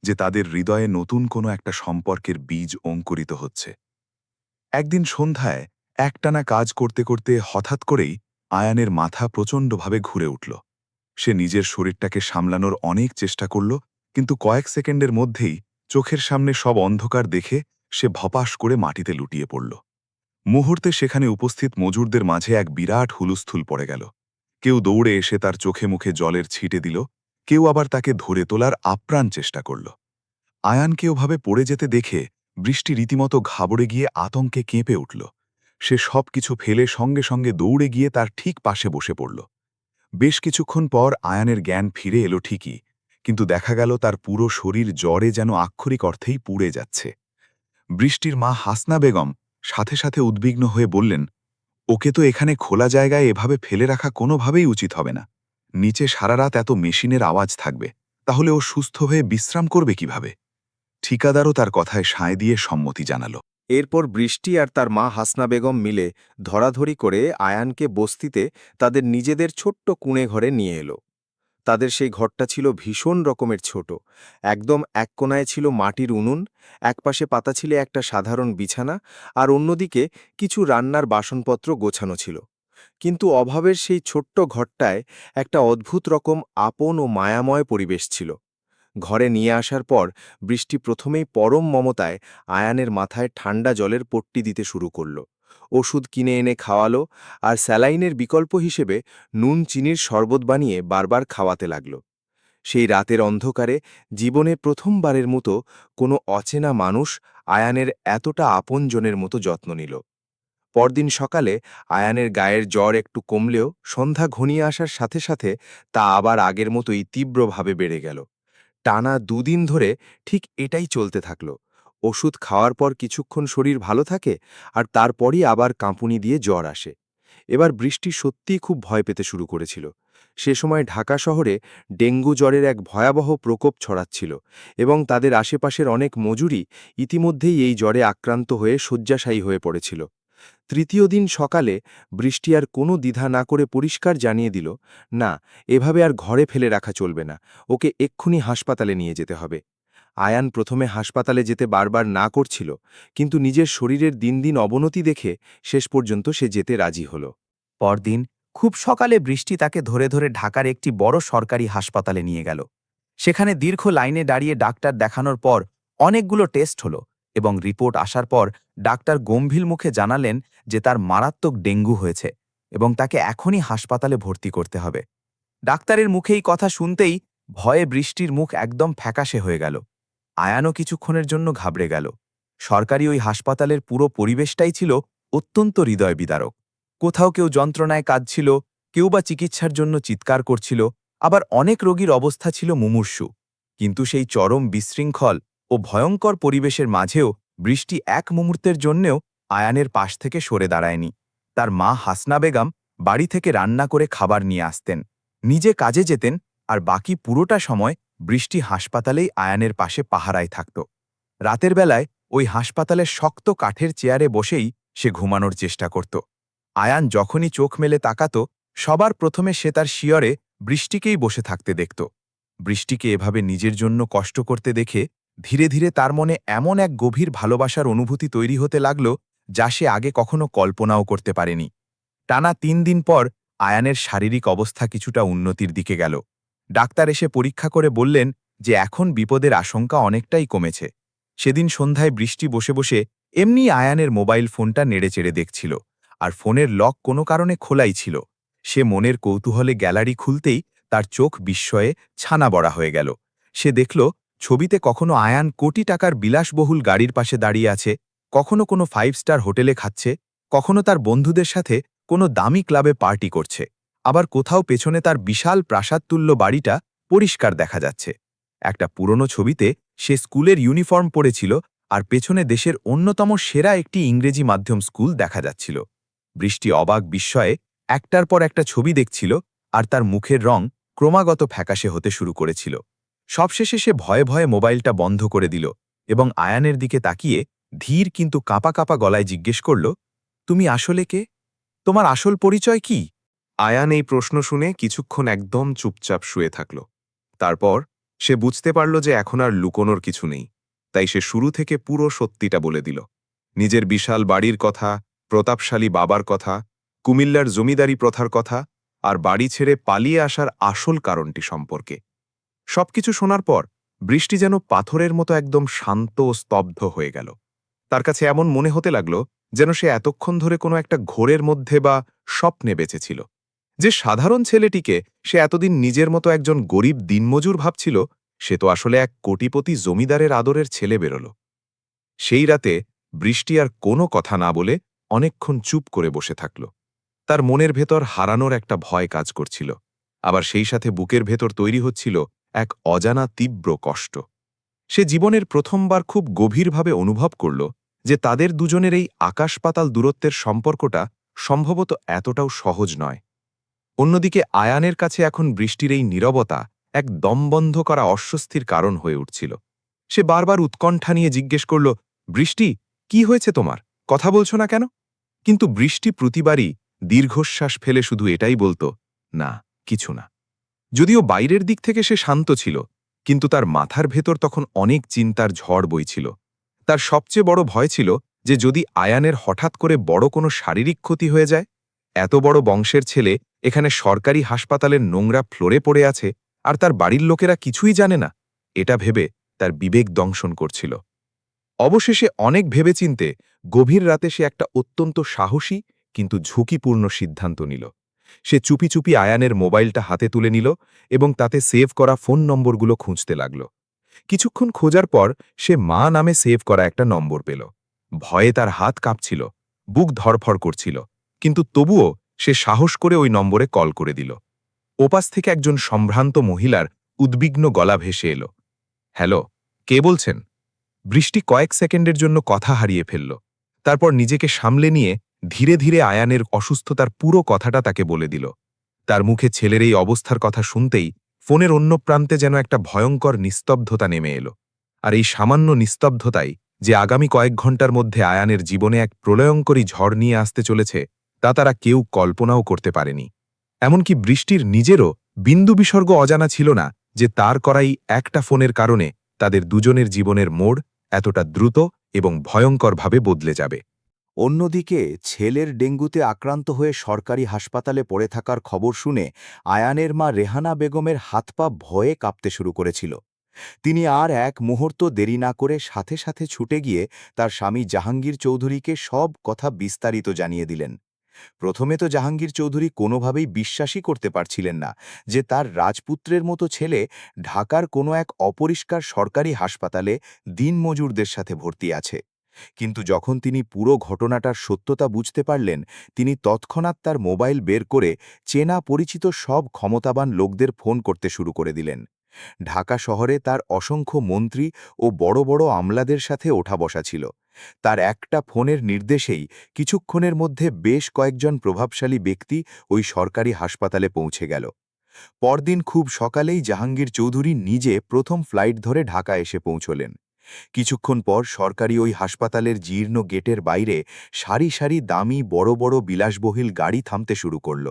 A: যে তাদের হৃদয়ে নতুন কোনো একটা সম্পর্কের বীজ অঙ্কুরিত হচ্ছে। একদিন সন্ধ্যায় একটানা কাজ করতে করতে হঠাৎ করেই আয়ানের মাথা প্রচণ্ডভাবে ঘুরে উঠল। সে নিজের শরীরটাকে সামলানোর অনেক চেষ্টা করল, কিন্তু কয়েক সেকেন্ডের মধ্যেই চোখের সামনে সব অন্ধকার দেখে সে ভপাস করে মাটিতে লুটিয়ে পড়ল। মুহূর্তে সেখানে উপস্থিত মজুরদের মাঝে এক বিরাট হুলস্থুল পড়ে গেল। কেউ দৌড়ে এসে তার চোখে মুখে জলের ছিটে দিল, কেউ আবার তাকে ধরে তোলার আপ্রাণ চেষ্টা করল। আয়ানকে ওভাবে পড়ে যেতে দেখে বৃষ্টি রীতিমতো ঘাবড়ে গিয়ে আতঙ্কে কেঁপে উঠল। সে সব কিছু ফেলে সঙ্গে সঙ্গে দৌড়ে গিয়ে তার ঠিক পাশে বসে পড়ল। বেশ কিছুক্ষণ পর আয়ানের জ্ঞান ফিরে এলো ঠিকই, কিন্তু দেখা গেল তার পুরো শরীর জ্বরে যেন আক্ষরিক অর্থেই পুড়ে যাচ্ছে। বৃষ্টির মা হাসনা বেগম সাথে সাথে উদ্বিগ্ন হয়ে বললেন, ওকে তো এখানে খোলা জায়গায় এভাবে ফেলে রাখা কোনোভাবেই উচিত হবে না। নিচে সারা রাত এত মেশিনের আওয়াজ থাকবে, তাহলে ও সুস্থ হয়ে বিশ্রাম করবে কিভাবে? ঠিকাদারও তার কথায় সায় দিয়ে সম্মতি জানাল।
B: এরপর বৃষ্টি আর তার মা হাসনা বেগম মিলে ধরাধরি করে আয়ানকে বস্তিতে তাদের নিজেদের ছোট্ট কুঁড়ে ঘরে নিয়ে এলো। তাদের সেই ঘরটা ছিল ভীষণ রকমের ছোট। একদম এক কোণায় ছিল মাটির উনুন, একপাশে পাতা ছিল একটা সাধারণ বিছানা, আর অন্যদিকে কিছু রান্নার বাসনপত্র গোছানো ছিল। কিন্তু অভাবের সেই ছোট্ট ঘরটায় একটা অদ্ভুত রকম আপন ও মায়াময় পরিবেশ ছিল। ঘরে নিয়ে আসার পর বৃষ্টি প্রথমেই পরম মমতায় আয়ানের মাথায় ঠান্ডা জলের পট্টি দিতে শুরু করল। ওষুধ কিনে এনে খাওয়ালো, আর স্যালাইনের বিকল্প হিসেবে নুন চিনির শরবত বানিয়ে বারবার খাওয়াতে লাগল। সেই রাতের অন্ধকারে জীবনে প্রথমবারের মতো কোনো অচেনা মানুষ আয়ানের এতটা আপনজনের মতো যত্ন নিল। পরদিন সকালে আয়ানের গায়ের জ্বর একটু কমলেও সন্ধ্যা ঘনিয়ে আসার সাথে সাথে তা আবার আগের মতোই তীব্রভাবে বেড়ে গেল। টানা দুদিন ধরে ঠিক এটাই চলতে থাকল। ওষুধ খাওয়ার পর কিছুক্ষণ শরীর ভালো থাকে, আর তারপরই আবার কাঁপুনি দিয়ে জ্বর আসে। এবার বৃষ্টি সত্যিই খুব ভয় পেতে শুরু করেছিল। সে সময় ঢাকা শহরে ডেঙ্গু জ্বরের এক ভয়াবহ প্রকোপ ছড়াচ্ছিল, এবং তাদের আশেপাশের অনেক মজুরি ইতিমধ্যেই এই জ্বরে আক্রান্ত হয়ে শয্যাশায়ী হয়ে পড়েছিল। তৃতীয় দিন সকালে বৃষ্টি আর কোনো দ্বিধা না করে পরিষ্কার জানিয়ে দিল, না, এভাবে আর ঘরে ফেলে রাখা চলবে না, ওকে এক্ষুনি হাসপাতালে নিয়ে যেতে হবে। আয়ান প্রথমে হাসপাতালে যেতে বারবার না করছিল, কিন্তু নিজের শরীরের দিন দিন অবনতি দেখে শেষ পর্যন্ত সে যেতে রাজি হল।
D: পরদিন খুব সকালে বৃষ্টি তাকে ধরে ধরে ঢাকার একটি বড় সরকারি হাসপাতালে নিয়ে গেল। সেখানে দীর্ঘ লাইনে দাঁড়িয়ে ডাক্তার দেখানোর পর অনেকগুলো টেস্ট হলো, এবং রিপোর্ট আসার পর ডাক্তার গম্ভীর মুখে জানালেন যে তার মারাত্মক ডেঙ্গু হয়েছে এবং তাকে এখনই হাসপাতালে ভর্তি করতে হবে। ডাক্তারের মুখে এই কথা শুনতেই ভয়ে বৃষ্টির মুখ একদম ফ্যাকাশে হয়ে গেল। আয়ানও কিছুক্ষণের জন্য ঘাবড়ে গেল। সরকারি ওই হাসপাতালের পুরো পরিবেশটাই ছিল অত্যন্ত হৃদয় বিদারক। কোথাও কেউ যন্ত্রণায় কাঁদছিল, কেউ বা চিকিৎসার জন্য চিৎকার করছিল, আবার অনেক রোগীর অবস্থা ছিল মুমূর্ষু। কিন্তু সেই চরম বিশৃঙ্খল ও ভয়ঙ্কর পরিবেশের মাঝেও বৃষ্টি এক মুহূর্তের জন্যেও আয়ানের পাশ থেকে সরে দাঁড়ায়নি। তার মা হাসনা বেগম বাড়ি থেকে রান্না করে খাবার নিয়ে আসতেন, নিজে কাজে যেতেন, আর বাকি পুরোটা সময় বৃষ্টি হাসপাতালেই আয়ানের পাশে পাহারায় থাকত। রাতের বেলায় ওই হাসপাতালের শক্ত কাঠের চেয়ারে বসেই সে ঘুমানোর চেষ্টা করত। আয়ান যখনই চোখ মেলে তাকাত, সবার প্রথমে সে তার শিয়রে বৃষ্টিকেই বসে থাকতে দেখত। বৃষ্টিকে এভাবে নিজের জন্য কষ্ট করতে দেখে ধীরে ধীরে তার মনে এমন এক গভীর ভালোবাসার অনুভূতি তৈরি হতে লাগল, যা সে আগে কখনো কল্পনাও করতে পারেনি। টানা 3 দিন পর আয়ানের শারীরিক অবস্থা কিছুটা উন্নতির দিকে গেল। ডাক্তার এসে পরীক্ষা করে বললেন যে এখন বিপদের আশঙ্কা অনেকটাই কমেছে। সেদিন সন্ধ্যায় বৃষ্টি বসে বসে এমনি আয়ানের মোবাইল ফোনটা নেড়েচেড়ে দেখছিল, আর ফোনের লক কোনো কারণে খোলাই ছিল। সে মনের কৌতূহলে গ্যালারি খুলতেই তার চোখ বিস্ময়ে ছানা বড়া হয়ে গেল। সে দেখল ছবিতে কখনো আয়ান কোটি টাকার বিলাসবহুল গাড়ির পাশে দাঁড়িয়ে আছে, কখনো কোনো 5 স্টার হোটেলে খাচ্ছে, কখনো তার বন্ধুদের সাথে কোনো দামি ক্লাবে পার্টি করছে, আবার কোথাও পেছনে তার বিশাল প্রাসাদতুল্য বাড়িটা পরিষ্কার দেখা যাচ্ছে। একটা পুরনো ছবিতে সে স্কুলের ইউনিফর্ম পরেছিল, আর পেছনে দেশের অন্যতম সেরা একটি ইংরেজি মাধ্যম স্কুল দেখা যাচ্ছিল। বৃষ্টি অবাক বিস্ময়ে একটার পর একটা ছবি দেখছিল, আর তার মুখের রং ক্রমাগত ফ্যাকাশে হতে শুরু করেছিল। সবশেষে সে ভয়ে ভয়ে মোবাইলটা বন্ধ করে দিল এবং আয়ানের দিকে তাকিয়ে ধীর কিন্তু কাঁপা কাঁপা গলায় জিজ্ঞেস করল, তুমি আসলে কে? তোমার আসল পরিচয় কি?
A: আয়ান এই প্রশ্ন শুনে কিছুক্ষণ একদম চুপচাপ শুয়ে থাকল। তারপর সে বুঝতে পারল যে এখন আর লুকোনোর কিছু নেই। তাই সে শুরু থেকে পুরো সত্যিটা বলে দিল। নিজের বিশাল বাড়ির কথা, প্রতাপশালী বাবার কথা, কুমিল্লার জমিদারি প্রথার কথা, আর বাড়ি ছেড়ে পালিয়ে আসার আসল কারণটি সম্পর্কে। সবকিছু শোনার পর বৃষ্টি যেন পাথরের মতো একদম শান্ত ও স্তব্ধ হয়ে গেল। তার কাছে এমন মনে হতে লাগল যেন সে এতক্ষণ ধরে কোনো একটা ঘোরের মধ্যে বা স্বপ্নে বেঁচেছিল। যে সাধারণ ছেলেটিকে সে এতদিন নিজের মতো একজন গরিব দিনমজুর ভাবছিল, সে তো আসলে এক কোটিপতি জমিদারের আদরের ছেলে বেরোল। সেই রাতে বৃষ্টি আর কোনো কথা না বলে অনেকক্ষণ চুপ করে বসে থাকল। তার মনের ভেতর হারানোর একটা ভয় কাজ করছিল, আবার সেই সাথে বুকের ভেতর তৈরি হচ্ছিল এক অজানা তীব্র কষ্ট। সে জীবনের প্রথমবার খুব গভীরভাবে অনুভব করল যে তাদের দুজনের এই আকাশ-পাতাল দূরত্বের সম্পর্কটা সম্ভবত এতটাও সহজ নয়। অন্যদিকে আয়ানের কাছে এখন বৃষ্টির এই নীরবতা এক দমবন্ধ করা অস্বস্তির কারণ হয়ে উঠছিল। সে বারবার উৎকণ্ঠা নিয়ে জিজ্ঞেস করল, বৃষ্টি, কি হয়েছে তোমার? কথা বলছো না কেন? কিন্তু বৃষ্টি প্রতিবারই দীর্ঘশ্বাস ফেলে শুধু এটাই বলত, না, কিছু না। যদিও বাইরের দিক থেকে সে শান্ত ছিল, কিন্তু তার মাথার ভেতর তখন অনেক চিন্তার ঝড় বইছিল। তার সবচেয়ে বড় ভয় ছিল যে যদি আয়ানের হঠাৎ করে বড় কোনো শারীরিক ক্ষতি হয়ে যায়। এত বড় বংশের ছেলে এখানে সরকারি হাসপাতালের নোংরা ফ্লোরে পড়ে আছে, আর তার বাড়ির লোকেরা কিছুই জানে না। এটা ভেবে তার বিবেক দংশন করছিল। অবশেষে অনেক ভেবেচিন্তে গভীর রাতে সে একটা অত্যন্ত সাহসী কিন্তু ঝুঁকিপূর্ণ সিদ্ধান্ত নিল। সে চুপি চুপি আয়ানের মোবাইলটা হাতে তুলে নিল এবং তাতে সেভ করা ফোন নম্বরগুলো খুঁজতে লাগল। কিছুক্ষণ খোঁজার পর সে মা নামে সেভ করা একটা নম্বর পেল। ভয়ে তার হাত কাঁপছিল, বুক ধড়ফড় করছিল, কিন্তু তবুও সে সাহস করে ওই নম্বরে কল করে দিল। ওপাশ থেকে একজন সম্ভ্রান্ত মহিলার উদ্বিগ্ন গলা ভেসে এলো, হ্যালো, কে বলছেন? বৃষ্টি কয়েক সেকেন্ডের জন্য কথা হারিয়ে ফেলল। তারপর নিজেকে সামলে নিয়ে ধীরে ধীরে আয়ানের অসুস্থতার পুরো কথাটা তাকে বলে দিল। তার মুখে ছেলের এই অবস্থার কথা শুনতেই ফোনের অন্য প্রান্তে যেন একটা ভয়ঙ্কর নিস্তব্ধতা নেমে এলো। আর এই সামান্য নিস্তব্ধতাই যে আগামী কয়েক ঘন্টার মধ্যে আয়ানের জীবনে এক প্রলয়ঙ্করী ঝড় নিয়ে আসতে চলেছে, তা তারা কেউ কল্পনাও করতে পারেনি। এমনকি বৃষ্টির নিজেরও বিন্দু বিসর্গ অজানা ছিল না যে তার করাই একটা ফোনের কারণে তাদের দুজনের জীবনের মোড় এতটা দ্রুত এবং ভয়ঙ্করভাবে বদলে যাবে।
B: অন্যদিকে ছেলের ডেঙ্গুতে আক্রান্ত হয়ে সরকারি হাসপাতালে পড়ে থাকার খবর শুনে আয়ানের মা রেহানা বেগমের হাত পা ভয়ে কাঁপতে শুরু করেছিল। তিনি আর এক মুহূর্ত দেরি না করে সাথে সাথে ছুটে গিয়ে তার স্বামী জাহাঙ্গীর চৌধুরীকে সব কথা বিস্তারিত জানিয়ে দিলেন। প্রথমে তো জাহাঙ্গীর চৌধুরী কোনোভাবেই বিশ্বাসই করতে পারছিলেন না যে তার রাজপুত্রের মতো ছেলে ঢাকার কোনো এক অপরিষ্কার সরকারি হাসপাতালে দিনমজুরদের সাথে ভর্তি আছে। কিন্তু যখন তিনি পুরো ঘটনাটার সত্যতা বুঝতে পারলেন, তিনি তৎক্ষণাৎ তার মোবাইল বের করে চেনা পরিচিত সব ক্ষমতাবান লোকদের ফোন করতে শুরু করে দিলেন। ঢাকা শহরে তার অসংখ্য মন্ত্রী ও বড় বড় আমলাদের সাথে ওঠা বসা ছিল। তার একটা ফোনের নির্দেশেই কিছুক্ষণের মধ্যে বেশ কয়েকজন প্রভাবশালী ব্যক্তি ওই সরকারি হাসপাতালে পৌঁছে গেল। পরদিন খুব সকালেই জাহাঙ্গীর চৌধুরী নিজে প্রথম ফ্লাইট ধরে ঢাকা এসে পৌঁছলেন। কিছুক্ষণ পর সরকারি ওই হাসপাতালের জীর্ণ গেটের বাইরে সারি সারি দামি বড় বড় বিলাসবহুল গাড়ি থামতে শুরু করল।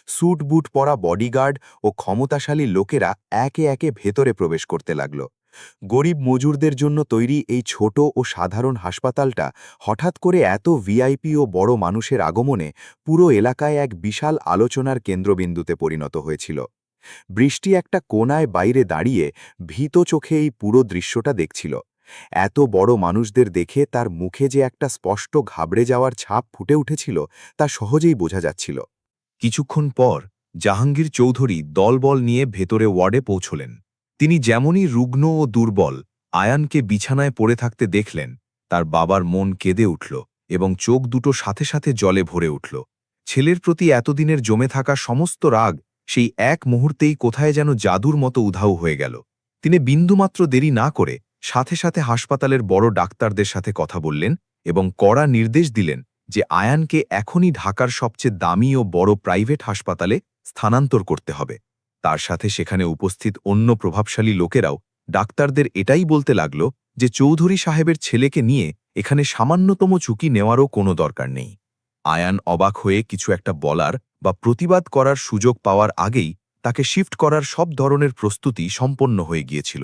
B: স্যুট বুট পরা বডিগার্ড ও ক্ষমতাশালী লোকেরা একে একে ভেতরে প্রবেশ করতে লাগল। গরিব মজুরদের জন্য তৈরি এই ছোট ও সাধারণ হাসপাতালটা হঠাৎ করে এত ভিআইপি ও বড় মানুষের আগমনে পুরো এলাকায় এক বিশাল আলোচনার কেন্দ্রবিন্দুতে পরিণত হয়েছিল। বৃষ্টি একটা কোনায় বাইরে দাঁড়িয়ে ভীত চোখে এই পুরো দৃশ্যটা দেখছিল। এত বড় মানুষদের দেখে তার মুখে যে একটা স্পষ্ট ঘাবড়ে যাওয়ার ছাপ ফুটে উঠেছিল তা সহজেই বোঝা যাচ্ছিল।
A: কিছুক্ষণ পর জাহাঙ্গীর চৌধুরী দলবল নিয়ে ভেতরে ওয়ার্ডে পৌঁছলেন। তিনি যেমনই রুগ্ন ও দুর্বল আয়ানকে বিছানায় পড়ে থাকতে দেখলেন, তার বাবার মন কেঁদে উঠল এবং চোখ দুটো সাথে সাথে জলে ভরে উঠল। ছেলের প্রতি এতদিনের জমে থাকা সমস্ত রাগ সেই এক মুহূর্তেই কোথায় যেন জাদুর মতো উধাও হয়ে গেল। তিনি বিন্দুমাত্র দেরি না করে সাথে সাথে হাসপাতালের বড় ডাক্তারদের সাথে কথা বললেন এবং কড়া নির্দেশ দিলেন যে আয়ানকে এখনই ঢাকার সবচেয়ে দামি ও বড় প্রাইভেট হাসপাতালে স্থানান্তর করতে হবে। তার সাথে সেখানে উপস্থিত অন্য প্রভাবশালী লোকেরাও ডাক্তারদের এটাই বলতে লাগল যে চৌধুরী সাহেবের ছেলেকে নিয়ে এখানে সামান্যতম ঝুঁকি নেওয়ারও কোনো দরকার নেই। আয়ান অবাক হয়ে কিছু একটা বলার বা প্রতিবাদ করার সুযোগ পাওয়ার আগেই তাকে শিফট করার সব ধরনের প্রস্তুতি সম্পন্ন হয়ে গিয়েছিল।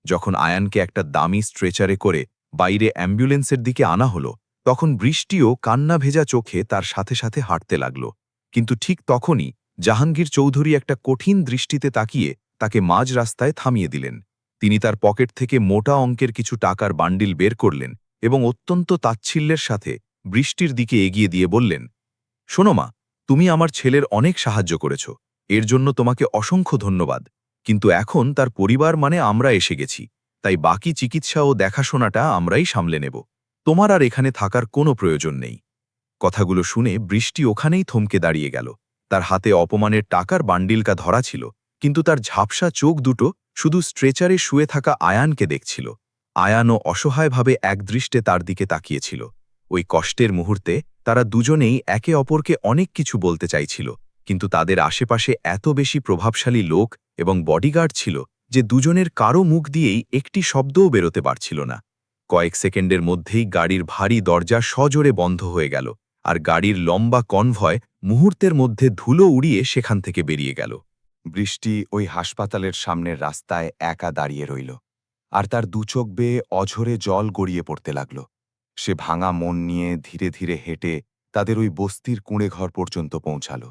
A: যখন আয়ানকে একটা দামি স্ট্রেচারে করে বাইরে অ্যাম্বুলেন্সের দিকে আনা হলো, তখন বৃষ্টিও কান্না ভেজা চোখে তার সাথে সাথে হাঁটতে লাগল। কিন্তু ঠিক তখনই জাহাঙ্গীর চৌধুরী একটা কঠিন দৃষ্টিতে তাকিয়ে তাকে মাঝ রাস্তায় থামিয়ে দিলেন। তিনি তার পকেট থেকে মোটা অঙ্কের কিছু টাকার বান্ডিল বের করলেন এবং অত্যন্ত তাচ্ছিল্যের সাথে বৃষ্টির দিকে এগিয়ে দিয়ে বললেন, শোনো মা, তুমি আমার ছেলের অনেক সাহায্য করেছ, এর জন্য তোমাকে অসংখ্য ধন্যবাদ। কিন্তু এখন তার পরিবার মানে আমরা এসে গেছি, তাই বাকি চিকিৎসা ও দেখাশোনাটা আমরাই সামলে নেব। তোমার আর এখানে থাকার কোনো প্রয়োজন নেই। কথাগুলো শুনে বৃষ্টি ওখানেই থমকে দাঁড়িয়ে গেল। তার হাতে অপমানের টাকার বান্ডিলকা ধরা ছিল, কিন্তু তার ঝাপসা চোখ দুটো শুধু স্ট্রেচারে শুয়ে থাকা আয়ানকে দেখছিল। আয়ানও অসহায়ভাবে একদৃষ্টে তার দিকে তাকিয়েছিল। ওই কষ্টের মুহূর্তে তারা দুজনেই একে অপরকে অনেক কিছু বলতে চাইছিল, কিন্তু তাদের আশেপাশে এত বেশি প্রভাবশালী লোক এবং বডিগার্ড ছিল যে দুজনের কারো মুখ দিয়েই একটি শব্দও বেরোতে পারছিল না। কয়েক সেকেন্ডের মধ্যেই গাড়ির ভারী দরজা সজোরে বন্ধ হয়ে গেল, আর গাড়ির লম্বা কনভয় মুহূর্তের মধ্যে ধুলো উড়িয়ে সেখান থেকে বেরিয়ে গেল।
B: বৃষ্টি ওই হাসপাতালের সামনের রাস্তায় একা দাঁড়িয়ে রইল, আর তার দুচোখ বেয়ে অঝরে জল গড়িয়ে পড়তে লাগল। সে ভাঙা মন নিয়ে ধীরে ধীরে হেঁটে তাদের ওই বস্তির কুঁড়েঘর পর্যন্ত পৌঁছাল।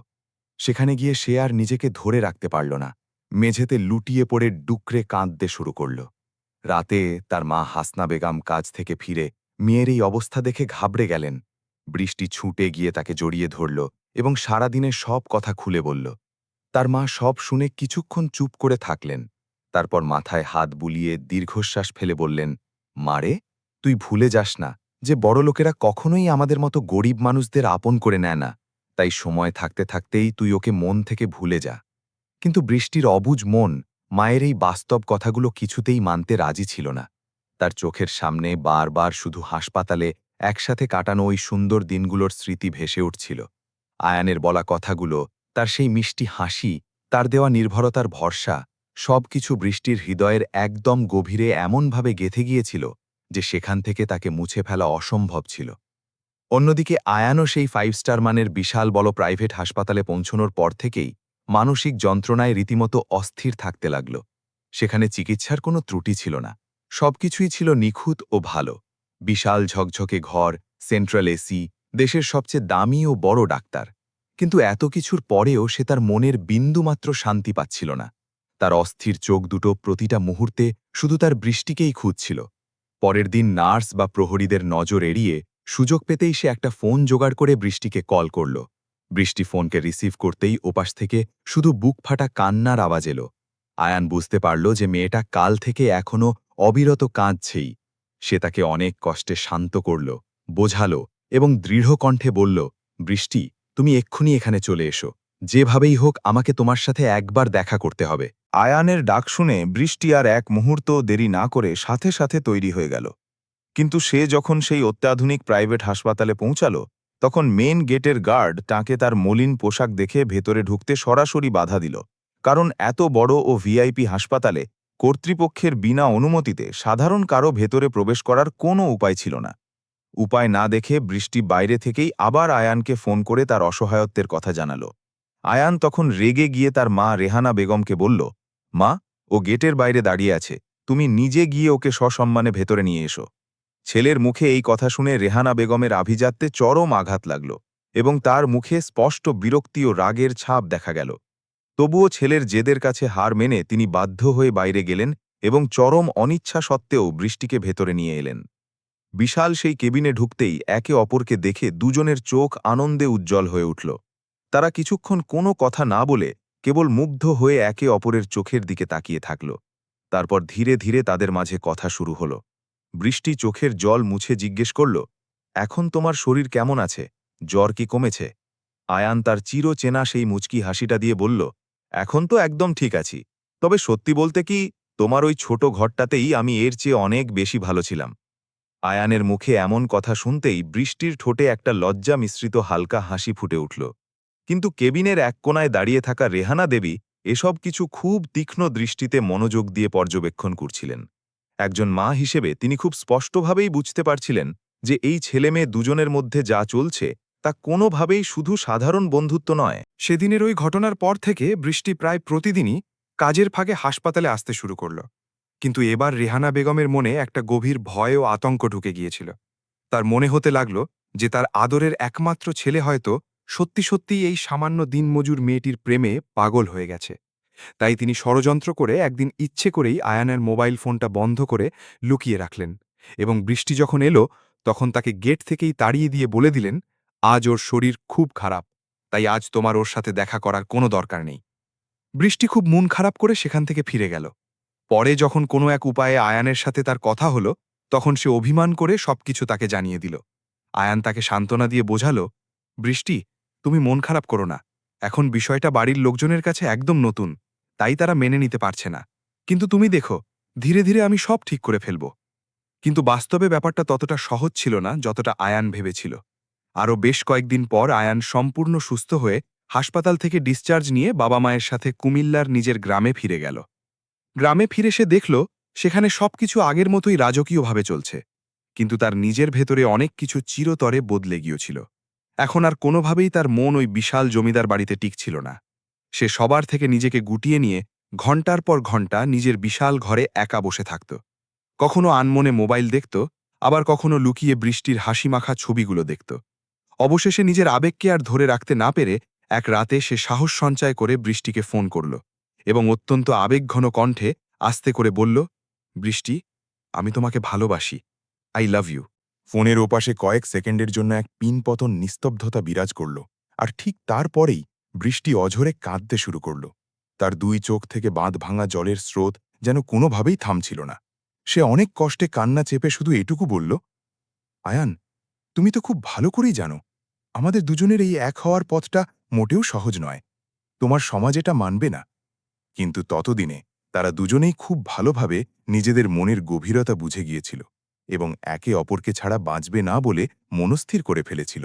B: সেখানে গিয়ে সে আর নিজেকে ধরে রাখতে পারল না, মেঝেতে লুটিয়ে পড়ে ডুকরে কাঁদতে শুরু করল। রাতে তার মা হাসনা বেগম কাজ থেকে ফিরে মেয়ের এই অবস্থা দেখে ঘাবড়ে গেলেন। বৃষ্টি ছুটে গিয়ে তাকে জড়িয়ে ধরল এবং সারাদিনের সব কথা খুলে বলল। তার মা সব শুনে কিছুক্ষণ চুপ করে থাকলেন, তারপর মাথায় হাত বুলিয়ে দীর্ঘশ্বাস ফেলে বললেন, মারে, তুই ভুলে যাস না যে বড়লোকেরা কখনোই আমাদের মতো গরিব মানুষদের আপন করে নেয় না, তাই সময় থাকতে থাকতেই তুই ওকে মন থেকে ভুলে যা। কিন্তু বৃষ্টির অবুঝ মন মায়ের এই বাস্তব কথাগুলো কিছুতেই মানতে রাজি ছিল না। তার চোখের সামনে বারবার শুধু হাসপাতালে একসাথে কাটানো ওই সুন্দর দিনগুলোর স্মৃতি ভেসে উঠছিল। আয়ানের বলা কথাগুলো, তার সেই মিষ্টি হাসি, তার দেওয়া নির্ভরতার ভরসা, সবকিছু বৃষ্টির হৃদয়ের একদম গভীরে এমনভাবে গেঁথে গিয়েছিল যে সেখান থেকে তাকে মুছে ফেলা অসম্ভব ছিল। অন্যদিকে আয়ানও সেই 5 স্টার মানের বিশাল বড় প্রাইভেট হাসপাতালে পৌঁছনোর পর থেকেই মানসিক যন্ত্রণায় রীতিমতো অস্থির থাকতে লাগল। সেখানে চিকিৎসার কোনো ত্রুটি ছিল না, সবকিছুই ছিল নিখুঁত ও ভালো। বিশাল ঝকঝকে ঘর, সেন্ট্রাল এসি, দেশের সবচেয়ে দামি ও বড় ডাক্তার। কিন্তু এত কিছুর পরেও সে তার মনের বিন্দুমাত্র শান্তি পাচ্ছিল না। তার অস্থির চোখ দুটো প্রতিটা মুহূর্তে শুধু তার বৃষ্টিকেই খুঁজছিল। পরের দিন নার্স বা প্রহরীদের নজর এড়িয়ে সুযোগ পেতেই সে একটা ফোন জোগাড় করে বৃষ্টিকে কল করল। বৃষ্টি ফোনকে রিসিভ করতেই ওপাশ থেকে শুধু বুক ফাটা কান্নার আওয়াজ এলো। আয়ান বুঝতে পারল যে মেয়েটা কাল থেকে এখনও অবিরত কাঁদছেই। সে তাকে অনেক কষ্টে শান্ত করল, বোঝালো এবং দৃঢ় কণ্ঠে বলল, বৃষ্টি, তুমি এক্ষুনি এখানে চলে এসো। যেভাবেই হোক আমাকে তোমার সাথে একবার দেখা করতে হবে।
A: আয়ানের ডাক শুনে বৃষ্টি আর এক মুহূর্ত দেরি না করে সাথে সাথে তৈরি হয়ে গেল। কিন্তু সে যখন সেই অত্যাধুনিক প্রাইভেট হাসপাতালে পৌঁছাল, তখন মেন গেটের গার্ড তাকে তার মলিন পোশাক দেখে ভেতরে ঢুকতে সরাসরি বাধা দিল। কারণ এত বড় ও ভিআইপি হাসপাতালে কর্তৃপক্ষের বিনা অনুমতিতে সাধারণ কারো ভেতরে প্রবেশ করার কোনো উপায় ছিল না। উপায় না দেখে বৃষ্টি বাইরে থেকেই আবার আয়ানকে ফোন করে তার অসহায়ত্বের কথা জানাল। আয়ান তখন রেগে গিয়ে তার মা রেহানা বেগমকে বলল, মা, ও গেটের বাইরে দাঁড়িয়ে আছে, তুমি নিজে গিয়ে ওকে সসম্মানে ভেতরে নিয়ে এসো। ছেলের মুখে এই কথা শুনে রেহানা বেগমের আভিজাত্যে চরম আঘাত লাগল এবং তার মুখে স্পষ্ট বিরক্তি ও রাগের ছাপ দেখা গেল। তবুও ছেলের জেদের কাছে হার মেনে তিনি বাধ্য হয়ে বাইরে গেলেন এবং চরম অনিচ্ছা সত্ত্বেও বৃষ্টিকে ভেতরে নিয়ে এলেন। বিশাল সেই কেবিনে ঢুকতেই একে অপরকে দেখে দুজনের চোখ আনন্দে উজ্জ্বল হয়ে উঠল। তারা কিছুক্ষণ কোনো কথা না বলে কেবল মুগ্ধ হয়ে একে অপরের চোখের দিকে তাকিয়ে থাকল। তারপর ধীরে ধীরে তাদের মাঝে কথা শুরু হল। বৃষ্টি চোখের জল মুছে জিজ্ঞেস করল, এখন তোমার শরীর কেমন আছে? জ্বর কি কমেছে? আয়ান তার চিরচেনা সেই মুচকি হাসিটা দিয়ে বলল, এখন তো একদম ঠিক আছি, তবে সত্যি বলতে কি, তোমার ওই ছোট ঘরটাতেই আমি এর চেয়ে অনেক বেশি ভালো ছিলাম। আয়ানের মুখে এমন কথা শুনতেই বৃষ্টির ঠোঁটে একটা লজ্জা মিশ্রিত হালকা হাসি ফুটে উঠল। কিন্তু কেবিনের এক কোণায় দাঁড়িয়ে থাকা রেহানা দেবী এসব কিছু খুব তীক্ষ্ণ দৃষ্টিতে মনোযোগ দিয়ে পর্যবেক্ষণ করছিলেন। একজন মা হিসেবে তিনি খুব স্পষ্টভাবেই বুঝতে পারছিলেন যে এই ছেলেমেয়ে দুজনের মধ্যে যা চলছে তা কোনোভাবেই শুধু সাধারণ বন্ধুত্ব নয়।
E: সেদিনের ওই ঘটনার পর থেকে বৃষ্টি প্রায় প্রতিদিনই কাজের ফাঁকে হাসপাতালে আসতে শুরু করল। কিন্তু এবার রেহানা বেগমের মনে একটা গভীর ভয় ও আতঙ্ক ঢুকে গিয়েছিল। তার মনে হতে লাগল যে তার আদরের একমাত্র ছেলে হয়তো সত্যি সত্যিই এই সামান্য দিনমজুর মেয়েটির প্রেমে পাগল হয়ে গেছে। তাই তিনি ষড়যন্ত্র করে একদিন ইচ্ছে করেই আয়ানের মোবাইল ফোনটা বন্ধ করে লুকিয়ে রাখলেন এবং বৃষ্টি যখন এলো তখন তাকে গেট থেকেই তাড়িয়ে দিয়ে বলে দিলেন, আজ ওর শরীর খুব খারাপ, তাই আজ তোমার ওর সাথে দেখা করার কোনো দরকার নেই। বৃষ্টি খুব মন খারাপ করে সেখান থেকে ফিরে গেল। পরে যখন কোনো এক উপায়ে আয়ানের সাথে তার কথা হলো, তখন সে অভিমান করে সবকিছু তাকে জানিয়ে দিল। আয়ান তাকে সান্ত্বনা দিয়ে বোঝালো, বৃষ্টি, তুমি মন খারাপ করো না, এখন বিষয়টা বাড়ির লোকজনের কাছে একদম নতুন, তাই তারা মেনে নিতে পারছে না। কিন্তু তুমি দেখো, ধীরে ধীরে আমি সব ঠিক করে ফেলব। কিন্তু বাস্তবে ব্যাপারটা ততটা সহজ ছিল না যতটা আয়ান ভেবেছিল। আরও বেশ কয়েকদিন পর আয়ান সম্পূর্ণ সুস্থ হয়ে হাসপাতাল থেকে ডিসচার্জ নিয়ে বাবা মায়ের সাথে কুমিল্লার নিজের গ্রামে ফিরে গেল। গ্রামে ফিরে সে দেখল সেখানে সবকিছু আগের মতোই রাজকীয়ভাবে চলছে, কিন্তু তার নিজের ভেতরে অনেক কিছু চিরতরে বদলে গিয়েছিল। এখন আর কোনোভাবেই তার মন ওই বিশাল জমিদার বাড়িতে টিকছিল না। সে সবার থেকে নিজেকে গুটিয়ে নিয়ে ঘণ্টার পর ঘণ্টা নিজের বিশাল ঘরে একা বসে থাকত। কখনো আনমনে মোবাইল দেখত, আবার কখনো লুকিয়ে বৃষ্টির হাসিমাখা ছবিগুলো দেখত। অবশেষে নিজের আবেগকে আর ধরে রাখতে না পেরে এক রাতে সে সাহস সঞ্চয় করে বৃষ্টিকে ফোন করল এবং অত্যন্ত আবেগঘন কণ্ঠে আস্তে করে বলল, বৃষ্টি, আমি তোমাকে ভালোবাসি, আই লাভ ইউ।
A: ফোনের ওপাশে কয়েক সেকেন্ডের জন্য এক পিনপতন নিস্তব্ধতা বিরাজ করল, আর ঠিক তারপরেই বৃষ্টি অঝরে কাঁদতে শুরু করল। তার দুই চোখ থেকে বাঁধ ভাঙা জলের স্রোত যেন কোনোভাবেই থামছিল না। সে অনেক কষ্টে কান্না চেপে শুধু এটুকু বলল, আয়ান, তুমি তো খুব ভালো করেই জানো আমাদের দুজনের এই এক হওয়ার পথটা মোটেও সহজ নয়। তোমার সমাজ এটা মানবে না। কিন্তু ততদিনে তারা দুজনেই খুব ভালোভাবে নিজেদের মনের গভীরতা বুঝে গিয়েছিল এবং একে অপরকে ছাড়া বাঁচবে না বলে মনস্থির করে ফেলেছিল।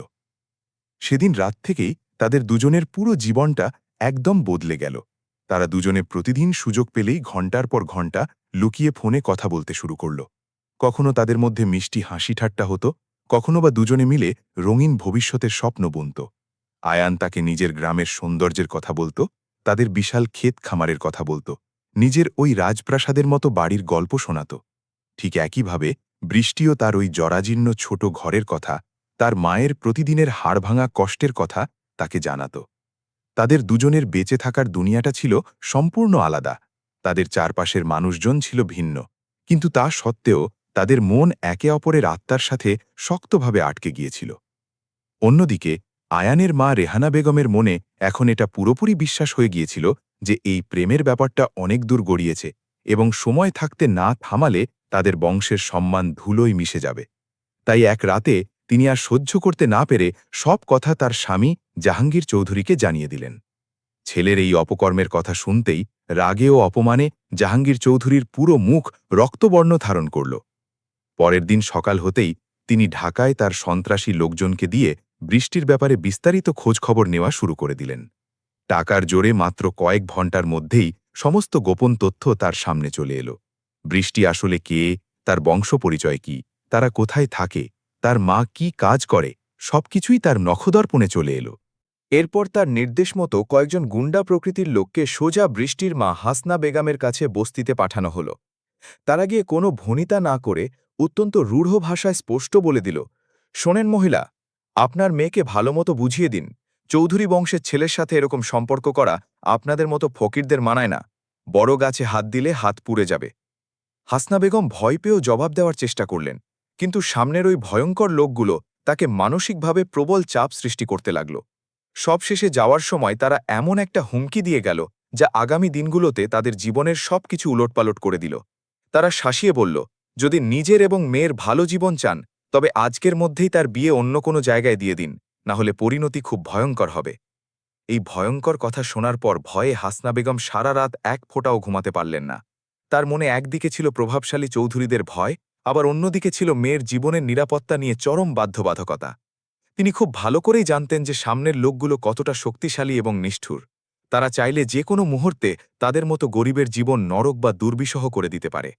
A: সেদিন রাত থেকেই তাদের দুজনের পুরো জীবনটা একদম বদলে গেল। তারা দুজনে প্রতিদিন সুযোগ পেলেই ঘণ্টার পর ঘণ্টা লুকিয়ে ফোনে কথা বলতে শুরু করল। কখনো তাদের মধ্যে মিষ্টি হাসি ঠাট্টা হতো, কখনো বা দুজনে মিলে রঙিন ভবিষ্যতের স্বপ্ন বুনত। আয়ান তাকে নিজের গ্রামের সৌন্দর্যের কথা বলত, তাদের বিশাল ক্ষেত খামারের কথা বলত, নিজের ওই রাজপ্রাসাদের মতো বাড়ির গল্প শোনাত। ঠিক একইভাবে বৃষ্টিও তার ওই জরাজীর্ণ ছোট ঘরের কথা, তার মায়ের প্রতিদিনের হাড়ভাঙা কষ্টের কথা তাকে জানাত। তাদের দুজনের বেঁচে থাকার দুনিয়াটা ছিল সম্পূর্ণ আলাদা। তাদের চারপাশের মানুষজন ছিল ভিন্ন, কিন্তু তা সত্ত্বেও তাদের মন একে অপরের আত্মার সাথে শক্তভাবে আটকে গিয়েছিল। অন্যদিকে আয়ানের মা রেহানা বেগমের মনে এখন এটা পুরোপুরি বিশ্বাস হয়ে গিয়েছিল যে এই প্রেমের ব্যাপারটা অনেক দূর গড়িয়েছে এবং সময় থাকতে না থামালে তাদের বংশের সম্মান ধুলোয় মিশে যাবে। তাই এক রাতে তিনি আর সহ্য করতে না পেরে সব কথা তার স্বামী জাহাঙ্গীর চৌধুরীকে জানিয়ে দিলেন। ছেলের এই অপকর্মের কথা শুনতেই রাগে ও অপমানে জাহাঙ্গীর চৌধুরীর পুরো মুখ রক্তবর্ণ ধারণ করল। পরের দিন সকাল হতেই তিনি ঢাকায় তার সন্ত্রাসী লোকজনকে দিয়ে বৃষ্টির ব্যাপারে বিস্তারিত খোঁজখবর নেওয়া শুরু করে দিলেন। টাকার জোরে মাত্র কয়েক ঘণ্টার মধ্যেই সমস্ত গোপন তথ্য তার সামনে চলে এলো। বৃষ্টি আসলে কে, তার বংশ পরিচয় কি, তারা কোথায় থাকে, তার মা কি কাজ করে, সবকিছুই তার নখদর্পণে চলে এলো।
B: এরপর তার নির্দেশ মতো কয়েকজন গুন্ডা প্রকৃতির লোককে সোজা বৃষ্টির মা হাসনা বেগমের কাছে বস্তিতে পাঠানো হল। তারা গিয়ে কোনো ভনিতা না করে অত্যন্ত রূঢ় ভাষায় স্পষ্ট বলে দিল, শোনেন মহিলা, আপনার মেয়েকে ভালোমতো বুঝিয়ে দিন, চৌধুরী বংশের ছেলের সাথে এরকম সম্পর্ক করা আপনাদের মতো ফকিরদের মানায় না। বড় গাছে হাত দিলে হাত পুড়ে যাবে। হাসনা বেগম ভয় পেয়েও জবাব দেওয়ার চেষ্টা করলেন, কিন্তু সামনের ওই ভয়ঙ্কর লোকগুলো তাকে মানসিকভাবে প্রবল চাপ সৃষ্টি করতে লাগল। সবশেষে যাওয়ার সময় তারা এমন একটা হুমকি দিয়ে গেল যা আগামী দিনগুলোতে তাদের জীবনের সবকিছু উলটপালট করে দিল। তারা শাসিয়ে বলল, যদি নিজের এবং মেয়ের ভালো জীবন চান তবে আজকের মধ্যেই তার বিয়ে অন্য কোনো জায়গায় দিয়ে দিন, না হলে পরিণতি খুব ভয়ঙ্কর হবে। এই ভয়ঙ্কর কথা শোনার পর ভয়ে হাসনা বেগম সারা রাত এক ফোঁটাও ঘুমাতে পারলেন না। তার মনে একদিকে ছিল প্রভাবশালী চৌধুরীদের ভয়, আবার অন্যদিকে ছিল মেয়ের জীবনের নিরাপত্তা নিয়ে চরম বাধ্যবাধকতা। তিনি খুব ভালো করেই জানতেন যে সামনের লোকগুলো কতটা শক্তিশালী এবং নিষ্ঠুর। তারা চাইলে যে কোনো মুহূর্তে তাদের মতো গরিবের জীবন নরক বা দুর্বিষহ করে দিতে পারে।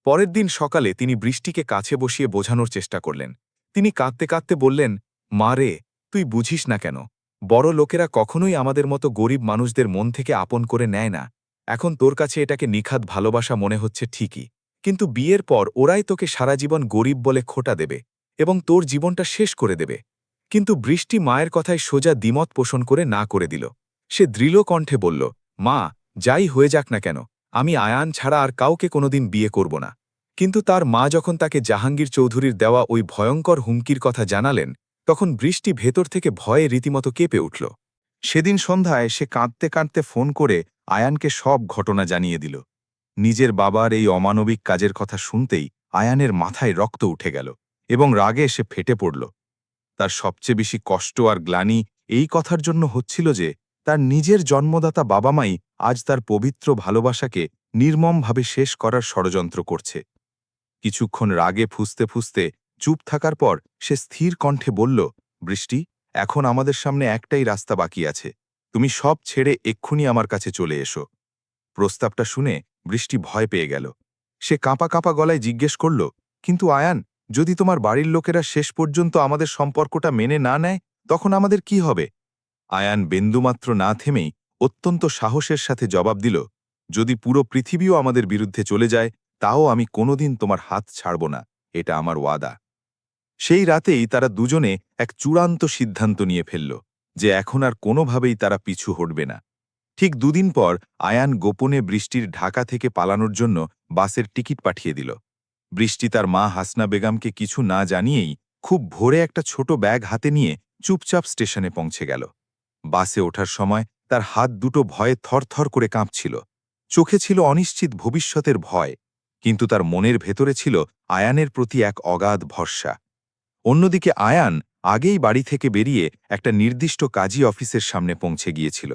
B: পরের দিন সকালে তিনি বৃষ্টিকে কাছে বসিয়ে বোঝানোর চেষ্টা করলেন। তিনি কাঁদতে কাঁদতে বললেন, মা রে, তুই বুঝিস না কেন? বড় লোকেরা কখনোই আমাদের মতো গরিব মানুষদের মন থেকে আপন করে নেয় না। এখন তোর কাছে এটাকে নিখাত ভালোবাসা মনে হচ্ছে ঠিকই, কিন্তু বিয়ের পর ওরাই তোকে সারা জীবন গরিব বলে খোটা দেবে এবং তোর জীবনটা শেষ করে দেবে। কিন্তু বৃষ্টি মায়ের কথায় সোজা দ্বিমত পোষণ করে না করে দিল। সে দৃঢ় কণ্ঠে বলল, মা, যাই হয়ে যাক না কেন, আমি আয়ান ছাড়া আর কাউকে কোনোদিন বিয়ে করব না। কিন্তু তার মা যখন তাকে জাহাঙ্গীর চৌধুরীর দেওয়া ওই ভয়ঙ্কর হুমকির কথা জানালেন, তখন বৃষ্টি ভেতর থেকে ভয়ে রীতিমতো কেঁপে উঠল।
A: সেদিন সন্ধ্যায় সে কাঁদতে কাঁদতে ফোন করে আয়ানকে সব ঘটনা জানিয়ে দিল। নিজের বাবার এই অমানবিক কাজের কথা শুনতেই আয়ানের মাথায় রক্ত উঠে গেল এবং রাগে সে ফেটে পড়ল। তার সবচেয়ে বেশি কষ্ট আর গ্লানি এই কথার জন্য হচ্ছিল যে তার নিজের জন্মদাতা বাবা মাই আজ তার পবিত্র ভালোবাসাকে নির্মমভাবে শেষ করার ষড়যন্ত্র করছে। কিছুক্ষণ রাগে ফুঁসতে ফুঁসতে চুপ থাকার পর সে স্থির কণ্ঠে বলল, বৃষ্টি, এখন আমাদের সামনে একটাই রাস্তা বাকি আছে। তুমি সব ছেড়ে এক্ষুনি আমার কাছে চলে এসো। প্রস্তাবটা শুনে বৃষ্টি ভয় পেয়ে গেল। সে কাঁপা কাঁপা গলায় জিজ্ঞেস করল, কিন্তু আয়ান, যদি তোমার বাড়ির লোকেরা শেষ পর্যন্ত আমাদের সম্পর্কটা মেনে না নেয়, তখন আমাদের কি হবে? আয়ান বিন্দুমাত্র না থেমেই অত্যন্ত সাহসের সাথে জবাব দিল, যদি পুরো পৃথিবীও আমাদের বিরুদ্ধে চলে যায়, তাও আমি কোনোদিন তোমার হাত ছাড়ব না, এটা আমার ওয়াদা। সেই রাতেই তারা দুজনে এক চূড়ান্ত সিদ্ধান্ত নিয়ে ফেলল যে এখন আর কোনোভাবেই তারা পিছু হটবে না। ঠিক দুদিন পর আয়ান গোপনে বৃষ্টির ঢাকা থেকে পালানোর জন্য বাসের টিকিট পাঠিয়ে দিল। বৃষ্টি তার মা হাসনা বেগমকে কিছু না জানিয়েই খুব ভোরে একটা ছোট ব্যাগ হাতে নিয়ে চুপচাপ স্টেশনে পৌঁছে গেল। বাসে ওঠার সময় তার হাত দুটো ভয়ে থরথর করে কাঁপছিল। চোখে ছিল অনিশ্চিত ভবিষ্যতের ভয়, কিন্তু তার মনের ভেতরে ছিল আয়ানের প্রতি এক অগাধ ভরসা। অন্যদিকে আয়ান আগেই বাড়ি থেকে বেরিয়ে একটা নির্দিষ্ট কাজী অফিসের সামনে পৌঁছে গিয়েছিল।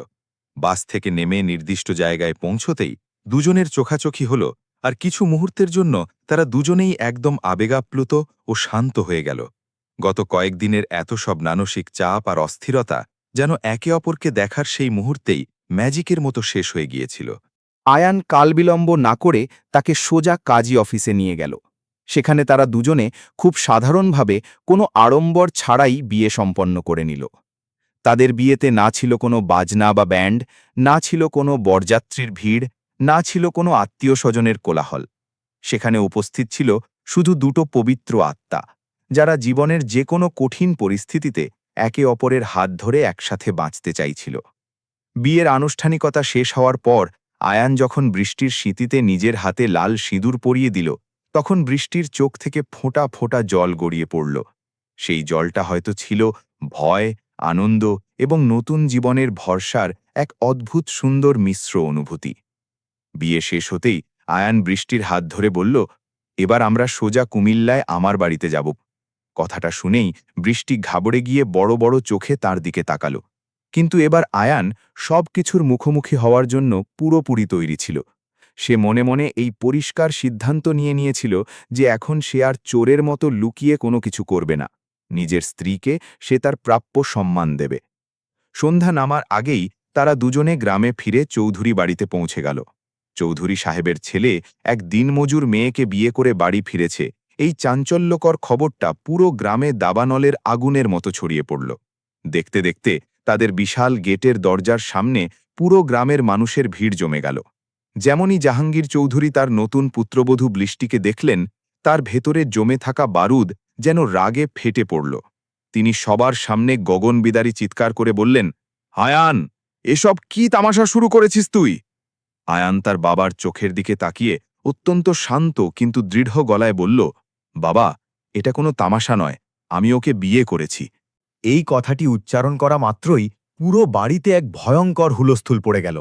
A: বাস থেকে নেমে নির্দিষ্ট জায়গায় পৌঁছতেই দুজনের চোখাচোখি হল, আর কিছু মুহূর্তের জন্য তারা দুজনেই একদম আবেগাপ্লুত ও শান্ত হয়ে গেল। গত কয়েকদিনের এত সব মানসিক চাপ আর অস্থিরতা যেন একে অপরকে দেখার সেই মুহূর্তেই ম্যাজিকের মতো শেষ হয়ে গিয়েছিল।
D: আয়ান কালবিলম্ব না করে তাকে সোজা কাজী অফিসে নিয়ে গেল। সেখানে তারা দুজনে খুব সাধারণভাবে কোনো আড়ম্বর ছাড়াই বিয়ে সম্পন্ন করে নিল। তাদের বিয়েতে না ছিল কোনো বাজনা বা ব্যান্ড, না ছিল কোনো বরযাত্রীর ভিড়, না ছিল কোনো আত্মীয় স্বজনের কোলাহল। সেখানে উপস্থিত ছিল শুধু দুটো পবিত্র আত্মা, যারা জীবনের যে কোনো কঠিন পরিস্থিতিতে একে অপরের হাত ধরে একসাথে বাঁচতে চাইছিল। বিয়ের আনুষ্ঠানিকতা শেষ হওয়ার পর আয়ান যখন বৃষ্টির স্মৃতিতে নিজের হাতে লাল সিঁদুর পরিয়ে দিল, তখন বৃষ্টির চোখ থেকে ফোঁটা ফোঁটা জল গড়িয়ে পড়ল। সেই জলটা হয়তো ছিল ভয়, আনন্দ এবং নতুন জীবনের ভরসার এক অদ্ভুত সুন্দর মিশ্র অনুভূতি। বিয়ে শেষ হতেই আয়ান বৃষ্টির হাত ধরে বলল, এবার আমরা সোজা কুমিল্লায় আমার বাড়িতে যাব। কথাটা শুনেই বৃষ্টি ঘাবড়ে গিয়ে বড় বড় চোখে তার দিকে তাকাল। কিন্তু এবার আয়ান সব কিছুর মুখোমুখি হওয়ার জন্য পুরোপুরি তৈরি ছিল। সে মনে মনে এই পরিষ্কার সিদ্ধান্ত নিয়েছিল যে এখন সে আর চোরের মতো লুকিয়ে কোনো কিছু করবে না। নিজের স্ত্রীকে সে তার প্রাপ্য সম্মান দেবে। সন্ধ্যা নামার আগেই তারা দুজনে গ্রামে ফিরে চৌধুরী বাড়িতে পৌঁছে গেল। চৌধুরী সাহেবের ছেলে এক দিনমজুর মেয়েকে বিয়ে করে বাড়ি ফিরেছে, এই চাঞ্চল্যকর খবরটা পুরো গ্রামে দাবানলের আগুনের মতো ছড়িয়ে পড়ল। দেখতে দেখতে তাদের বিশাল গেটের দরজার সামনে পুরো গ্রামের মানুষের ভিড় জমে গেল।
A: যেমনই জাহাঙ্গীর চৌধুরী তার নতুন পুত্রবধূ বৃষ্টিকে দেখলেন, তার ভেতরে জমে থাকা বারুদ যেন রাগে ফেটে পড়ল। তিনি সবার সামনে গগনবিদারী চিৎকার করে বললেন, আয়ান, এসব কি তামাশা শুরু করেছিস তুই? আয়ান তার বাবার চোখের দিকে তাকিয়ে অত্যন্ত শান্ত কিন্তু দৃঢ় গলায় বলল, বাবা, এটা কোনো তামাশা নয়, আমি ওকে বিয়ে করেছি।
F: এই কথাটি উচ্চারণ করা মাত্রই পুরো বাড়িতে এক ভয়ঙ্কর হুলস্থুল পড়ে গেল।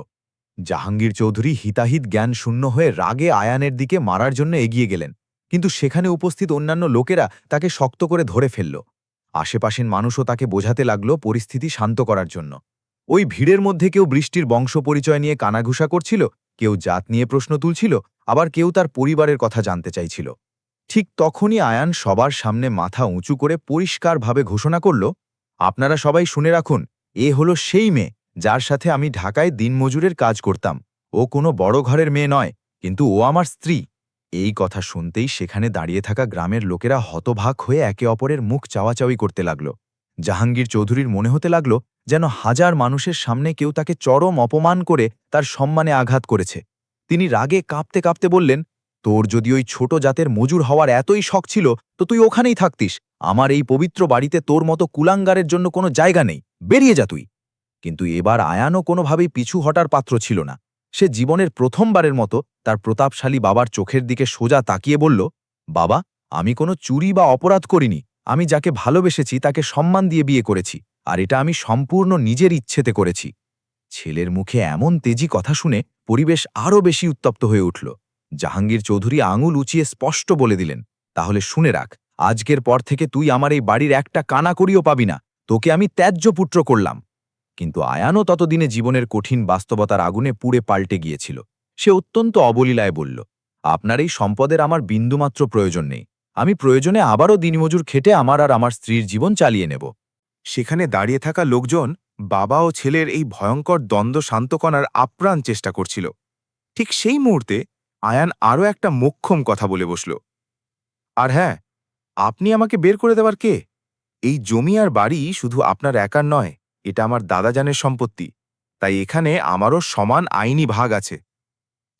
F: জাহাঙ্গীর চৌধুরী হিতাহিত জ্ঞান শূন্য হয়ে রাগে আয়ানের দিকে মারার জন্য এগিয়ে গেলেন, কিন্তু সেখানে উপস্থিত অন্যান্য লোকেরা তাকে শক্ত করে ধরে ফেলল। আশেপাশের মানুষও তাকে বোঝাতে লাগল পরিস্থিতি শান্ত করার জন্য। ওই ভিড়ের মধ্যে কেউ বৃষ্টির বংশ পরিচয় নিয়ে কানাঘুষা করছিল, কেউ জাত নিয়ে প্রশ্ন তুলছিল, আবার কেউ তার পরিবারের কথা জানতে চাইছিল। ঠিক তখনই আয়ান সবার সামনে মাথা উঁচু করে পরিষ্কারভাবে ঘোষণা করল, আপনারা সবাই শুনে রাখুন, এ হলো সেই মেয়ে যার সাথে আমি ঢাকায় দিনমজুরের কাজ করতাম। ও কোনো বড় ঘরের মেয়ে নয়, কিন্তু ও আমার স্ত্রী। এই কথা শুনতেই সেখানে দাঁড়িয়ে থাকা গ্রামের লোকেরা হতবাক হয়ে একে অপরের মুখ চাওয়াচাওয়ি করতে লাগল। জাহাঙ্গীর চৌধুরীর মনে হতে লাগল যেন হাজার মানুষের সামনে কেউ তাকে চরম অপমান করে তার সম্মানে আঘাত করেছে। তিনি রাগে কাঁপতে কাঁপতে বললেন, তোর যদি ওই ছোট জাতের মজুর হওয়ার এতই শখ ছিল তো তুই ওখানেই থাকতিস। আমার এই পবিত্র বাড়িতে তোর মতো কুলাঙ্গারের জন্য কোনো জায়গা নেই, বেরিয়ে যা তুই। কিন্তু এবার আয়ানও কোনোভাবেই পিছু হটার পাত্র ছিল না। সে জীবনের প্রথমবারের মতো তার প্রতাপশালী বাবার চোখের দিকে সোজা তাকিয়ে বলল, বাবা, আমি কোনো চুরি বা অপরাধ করিনি। আমি যাকে ভালোবেসেছি তাকে সম্মান দিয়ে বিয়ে করেছি, আর এটা আমি সম্পূর্ণ নিজের ইচ্ছেতে করেছি। ছেলের মুখে এমন তেজি কথা শুনে পরিবেশ আরও বেশি উত্তপ্ত হয়ে উঠল। জাহাঙ্গীর চৌধুরী আঙুল উঁচিয়ে স্পষ্ট বলে দিলেন, তাহলে শুনে রাখ, আজকের পর থেকে তুই আমার এই বাড়ির একটা কানাকড়িও পাবি না। তোকে আমি ত্যায্য পুত্র করলাম। কিন্তু আয়ানও ততদিনে জীবনের কঠিন বাস্তবতার আগুনে পুড়ে পাল্টে গিয়েছিল। সে অত্যন্ত অবলীলায় বলল, আপনার এই সম্পদের আমার বিন্দুমাত্র প্রয়োজন নেই। আমি প্রয়োজনে আবারও দিনমজুর খেটে আমার আর আমার স্ত্রীর জীবন চালিয়ে নেব।
A: সেখানে দাঁড়িয়ে থাকা লোকজন বাবা ও ছেলের এই ভয়ঙ্কর দ্বন্দ্ব শান্ত করার আপ্রাণ চেষ্টা করছিল। ঠিক সেই মুহূর্তে আয়ান আরও একটা মোক্ষম কথা বলে বসল, আর হ্যাঁ, আপনি আমাকে বের করে দেওয়ার কে? এই জমি আর বাড়ি শুধু আপনার একার নয়, এটা আমার দাদাজানের সম্পত্তি, তাই এখানে আমারও সমান আইনি ভাগ আছে।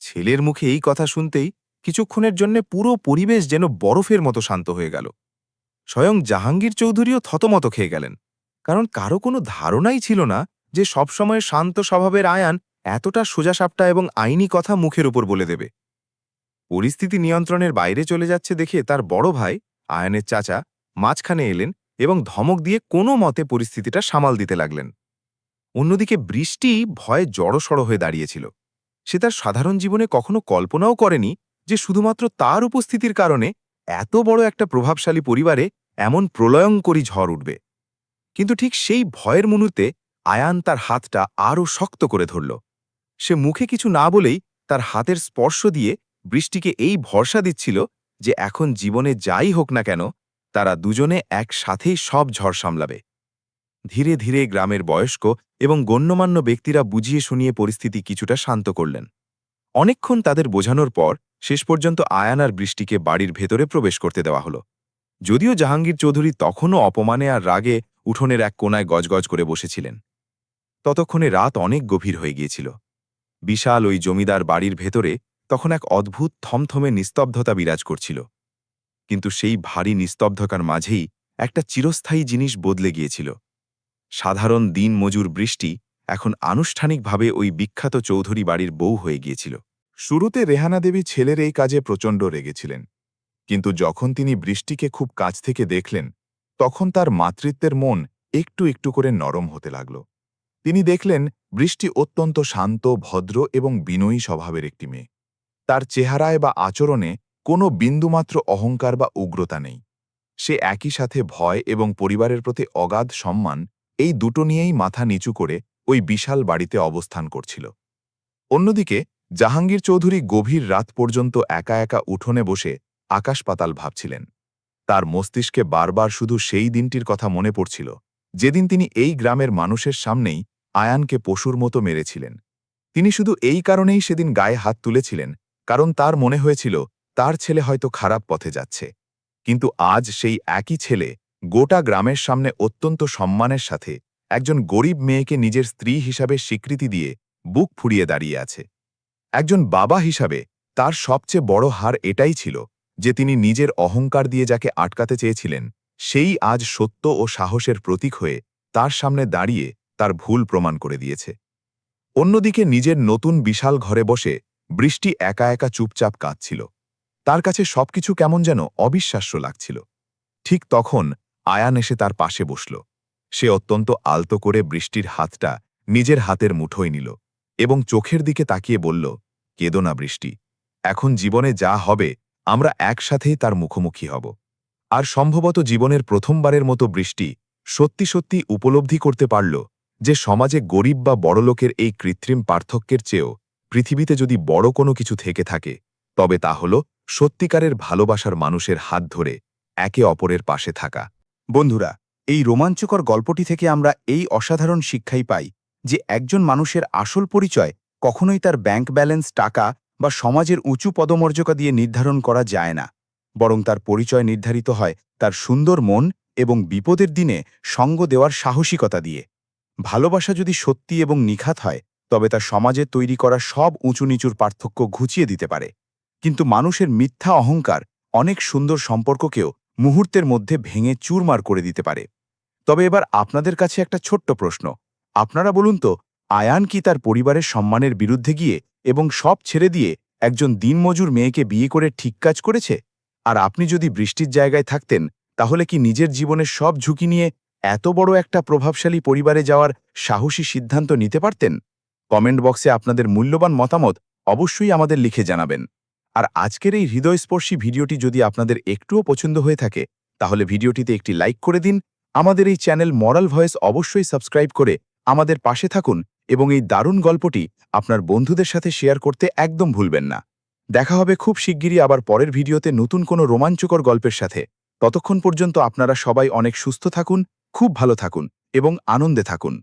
A: ছেলের মুখে এই কথা শুনতেই কিছুক্ষণের জন্য পুরো পরিবেশ যেন বরফের মতো শান্ত হয়ে গেল। স্বয়ং জাহাঙ্গীর চৌধুরীও থতমত খেয়ে গেলেন, কারণ কারো কোনো ধারণাই ছিল না যে সবসময় শান্ত স্বভাবের আয়ান এতটা সোজাসাপটা এবং আইনি কথা মুখের উপর বলে দেবে। পরিস্থিতি নিয়ন্ত্রণের বাইরে চলে যাচ্ছে দেখে তার বড় ভাই, আয়ানের চাচা, মাঝখানে এলেন এবং ধমক দিয়ে কোনো মতে পরিস্থিতিটা সামাল দিতে লাগলেন। অন্যদিকে বৃষ্টি ভয়ে জড়সড় হয়ে দাঁড়িয়েছিল। সে তার সাধারণ জীবনে কখনো কল্পনাও করেনি যে শুধুমাত্র তার উপস্থিতির কারণে এত বড় একটা প্রভাবশালী পরিবারে এমন প্রলয়ঙ্করী ঝড় উঠবে। কিন্তু ঠিক সেই ভয়ের মুহূর্তে আয়ান তার হাতটা আরও শক্ত করে ধরল। সে মুখে কিছু না বলেই তার হাতের স্পর্শ দিয়ে বৃষ্টিকে এই ভরসা দিচ্ছিল যে এখন জীবনে যাই হোক না কেন, তারা দুজনে একসাথেই সব ঝড় সামলাবে। ধীরে ধীরে গ্রামের বয়স্ক এবং গণ্যমান্য ব্যক্তিরা বুঝিয়ে শুনিয়ে পরিস্থিতি কিছুটা শান্ত করলেন। অনেকক্ষণ তাদের বোঝানোর পর শেষ পর্যন্ত আয়ান আর বৃষ্টিকে বাড়ির ভেতরে প্রবেশ করতে দেওয়া হলো। যদিও জাহাঙ্গীর চৌধুরী তখনও অপমানে আর রাগে উঠোনের এক কোনায় গজগজ করে বসেছিলেন। ততক্ষণে রাত অনেক গভীর হয়ে গিয়েছিল। বিশাল ওই জমিদার বাড়ির ভেতরে তখন এক অদ্ভুত থমথমে নিস্তব্ধতা বিরাজ করছিল। কিন্তু সেই ভারী নিস্তব্ধতার মাঝেই একটা চিরস্থায়ী জিনিস বদলে গিয়েছিল। সাধারণ দিনমজুর বৃষ্টি এখন আনুষ্ঠানিকভাবে ওই বিখ্যাত চৌধুরী বাড়ির বউ হয়ে গিয়েছিল। শুরুতে রেহানা দেবী ছেলের এই কাজে প্রচণ্ড রেগেছিলেন, কিন্তু যখন তিনি বৃষ্টিকে খুব কাছ থেকে দেখলেন তখন তার মাতৃত্বের মন একটু একটু করে নরম হতে লাগল। তিনি দেখলেন বৃষ্টি অত্যন্ত শান্ত, ভদ্র এবং বিনয়ী স্বভাবের একটি মেয়ে। তার চেহারায় বা আচরণে কোনো বিন্দুমাত্র অহংকার বা উগ্রতা নেই। সে একই সাথে ভয় এবং পরিবারের প্রতি অগাধ সম্মান, এই দুটো নিয়েই মাথা নিচু করে ওই বিশাল বাড়িতে অবস্থান করছিল। অন্যদিকে জাহাঙ্গীর চৌধুরী গভীর রাত পর্যন্ত একা একা উঠোনে বসে আকাশ পাতাল ভাবছিলেন। তার মস্তিষ্কে বারবার শুধু সেই দিনটির কথা মনে পড়ছিল যেদিন তিনি এই গ্রামের মানুষের সামনেই আয়ানকে পশুর মতো মেরেছিলেন। তিনি শুধু এই কারণেই সেদিন গায়ে হাত তুলেছিলেন কারণ তার মনে হয়েছিল তার ছেলে হয়তো খারাপ পথে যাচ্ছে। কিন্তু আজ সেই একই ছেলে গোটা গ্রামের সামনে অত্যন্ত সম্মানের সাথে একজন গরিব মেয়েকে নিজের স্ত্রী হিসাবে স্বীকৃতি দিয়ে বুক ফুরিয়ে দাঁড়িয়ে আছে। একজন বাবা হিসাবে তার সবচেয়ে বড় হার এটাই ছিল যে তিনি নিজের অহংকার দিয়ে যাকে আটকাতে চেয়েছিলেন সেই আজ সত্য ও সাহসের প্রতীক হয়ে তার সামনে দাঁড়িয়ে তার ভুল প্রমাণ করে দিয়েছে। অন্যদিকে নিজের নতুন বিশাল ঘরে বসে বৃষ্টি একা একা চুপচাপ কাঁদছিল। তার কাছে সবকিছু কেমন যেন অবিশ্বাস্য লাগছিল। ঠিক তখন আয়ান এসে তার পাশে বসল। সে অত্যন্ত আলতো করে বৃষ্টির হাতটা নিজের হাতের মুঠোয় নিল এবং চোখের দিকে তাকিয়ে বলল, কেঁদো না বৃষ্টি, এখন জীবনে যা হবে আমরা একসাথেই তার মুখোমুখি হব। আর সম্ভবত জীবনের প্রথমবারের মতো বৃষ্টি সত্যি সত্যি উপলব্ধি করতে পারল যে সমাজে গরিব বা বড়লোকের এই কৃত্রিম পার্থক্যের চেয়েও পৃথিবীতে যদি বড় কোনো কিছু থেকে থাকে তবে তা হল সত্যিকারের ভালোবাসার মানুষের হাত ধরে একে অপরের পাশে থাকা।
D: বন্ধুরা, এই রোমাঞ্চকর গল্পটি থেকে আমরা এই অসাধারণ শিক্ষাই পাই যে একজন মানুষের আসল পরিচয় কখনোই তার ব্যাংক ব্যালেন্স, টাকা বা সমাজের উঁচু পদমর্যাদা দিয়ে নির্ধারণ করা যায় না, বরং তার পরিচয় নির্ধারিত হয় তার সুন্দর মন এবং বিপদের দিনে সঙ্গ দেওয়ার সাহসিকতা দিয়ে। ভালোবাসা যদি সত্যি এবং নিখাত হয় তবে তা সমাজে তৈরি করা সব উঁচু নিচুর পার্থক্য ঘুচিয়ে দিতে পারে। কিন্তু মানুষের মিথ্যা অহংকার অনেক সুন্দর সম্পর্ককেও মুহূর্তের মধ্যে ভেঙে চুরমার করে দিতে পারে। তবে এবার আপনাদের কাছে একটা ছোট্ট প্রশ্ন, আপনারা বলুন তো, আয়ান কি তার পরিবারের সম্মানের বিরুদ্ধে গিয়ে এবং সব ছেড়ে দিয়ে একজন দিনমজুর মেয়েকে বিয়ে করে ঠিক কাজ করেছে? আর আপনি যদি বৃষ্টির জায়গায় থাকতেন তাহলে কি নিজের জীবনের সব ঝুঁকি নিয়ে এত বড় একটা প্রভাবশালী পরিবারে যাওয়ার সাহসী সিদ্ধান্ত নিতে পারতেন? কমেন্ট বক্সে আপনাদের মূল্যবান মতামত অবশ্যই আমাদের লিখে জানাবেন। আর আজকের এই হৃদয়স্পর্শী ভিডিওটি যদি আপনাদের একটুও পছন্দ হয়ে থাকে তাহলে ভিডিওটিতে একটি লাইক করে দিন। আমাদের এই চ্যানেল মরাল ভয়েস অবশ্যই সাবস্ক্রাইব করে আমাদের পাশে থাকুন এবং এই দারুণ গল্পটি আপনার বন্ধুদের সাথে শেয়ার করতে একদম ভুলবেন না। দেখা হবে খুব শিগগিরই আবার পরের ভিডিওতে নতুন কোনো রোমাঞ্চকর গল্পের সাথে। ততক্ষণ পর্যন্ত আপনারা সবাই অনেক সুস্থ থাকুন, খুব ভালো থাকুন এবং আনন্দে থাকুন।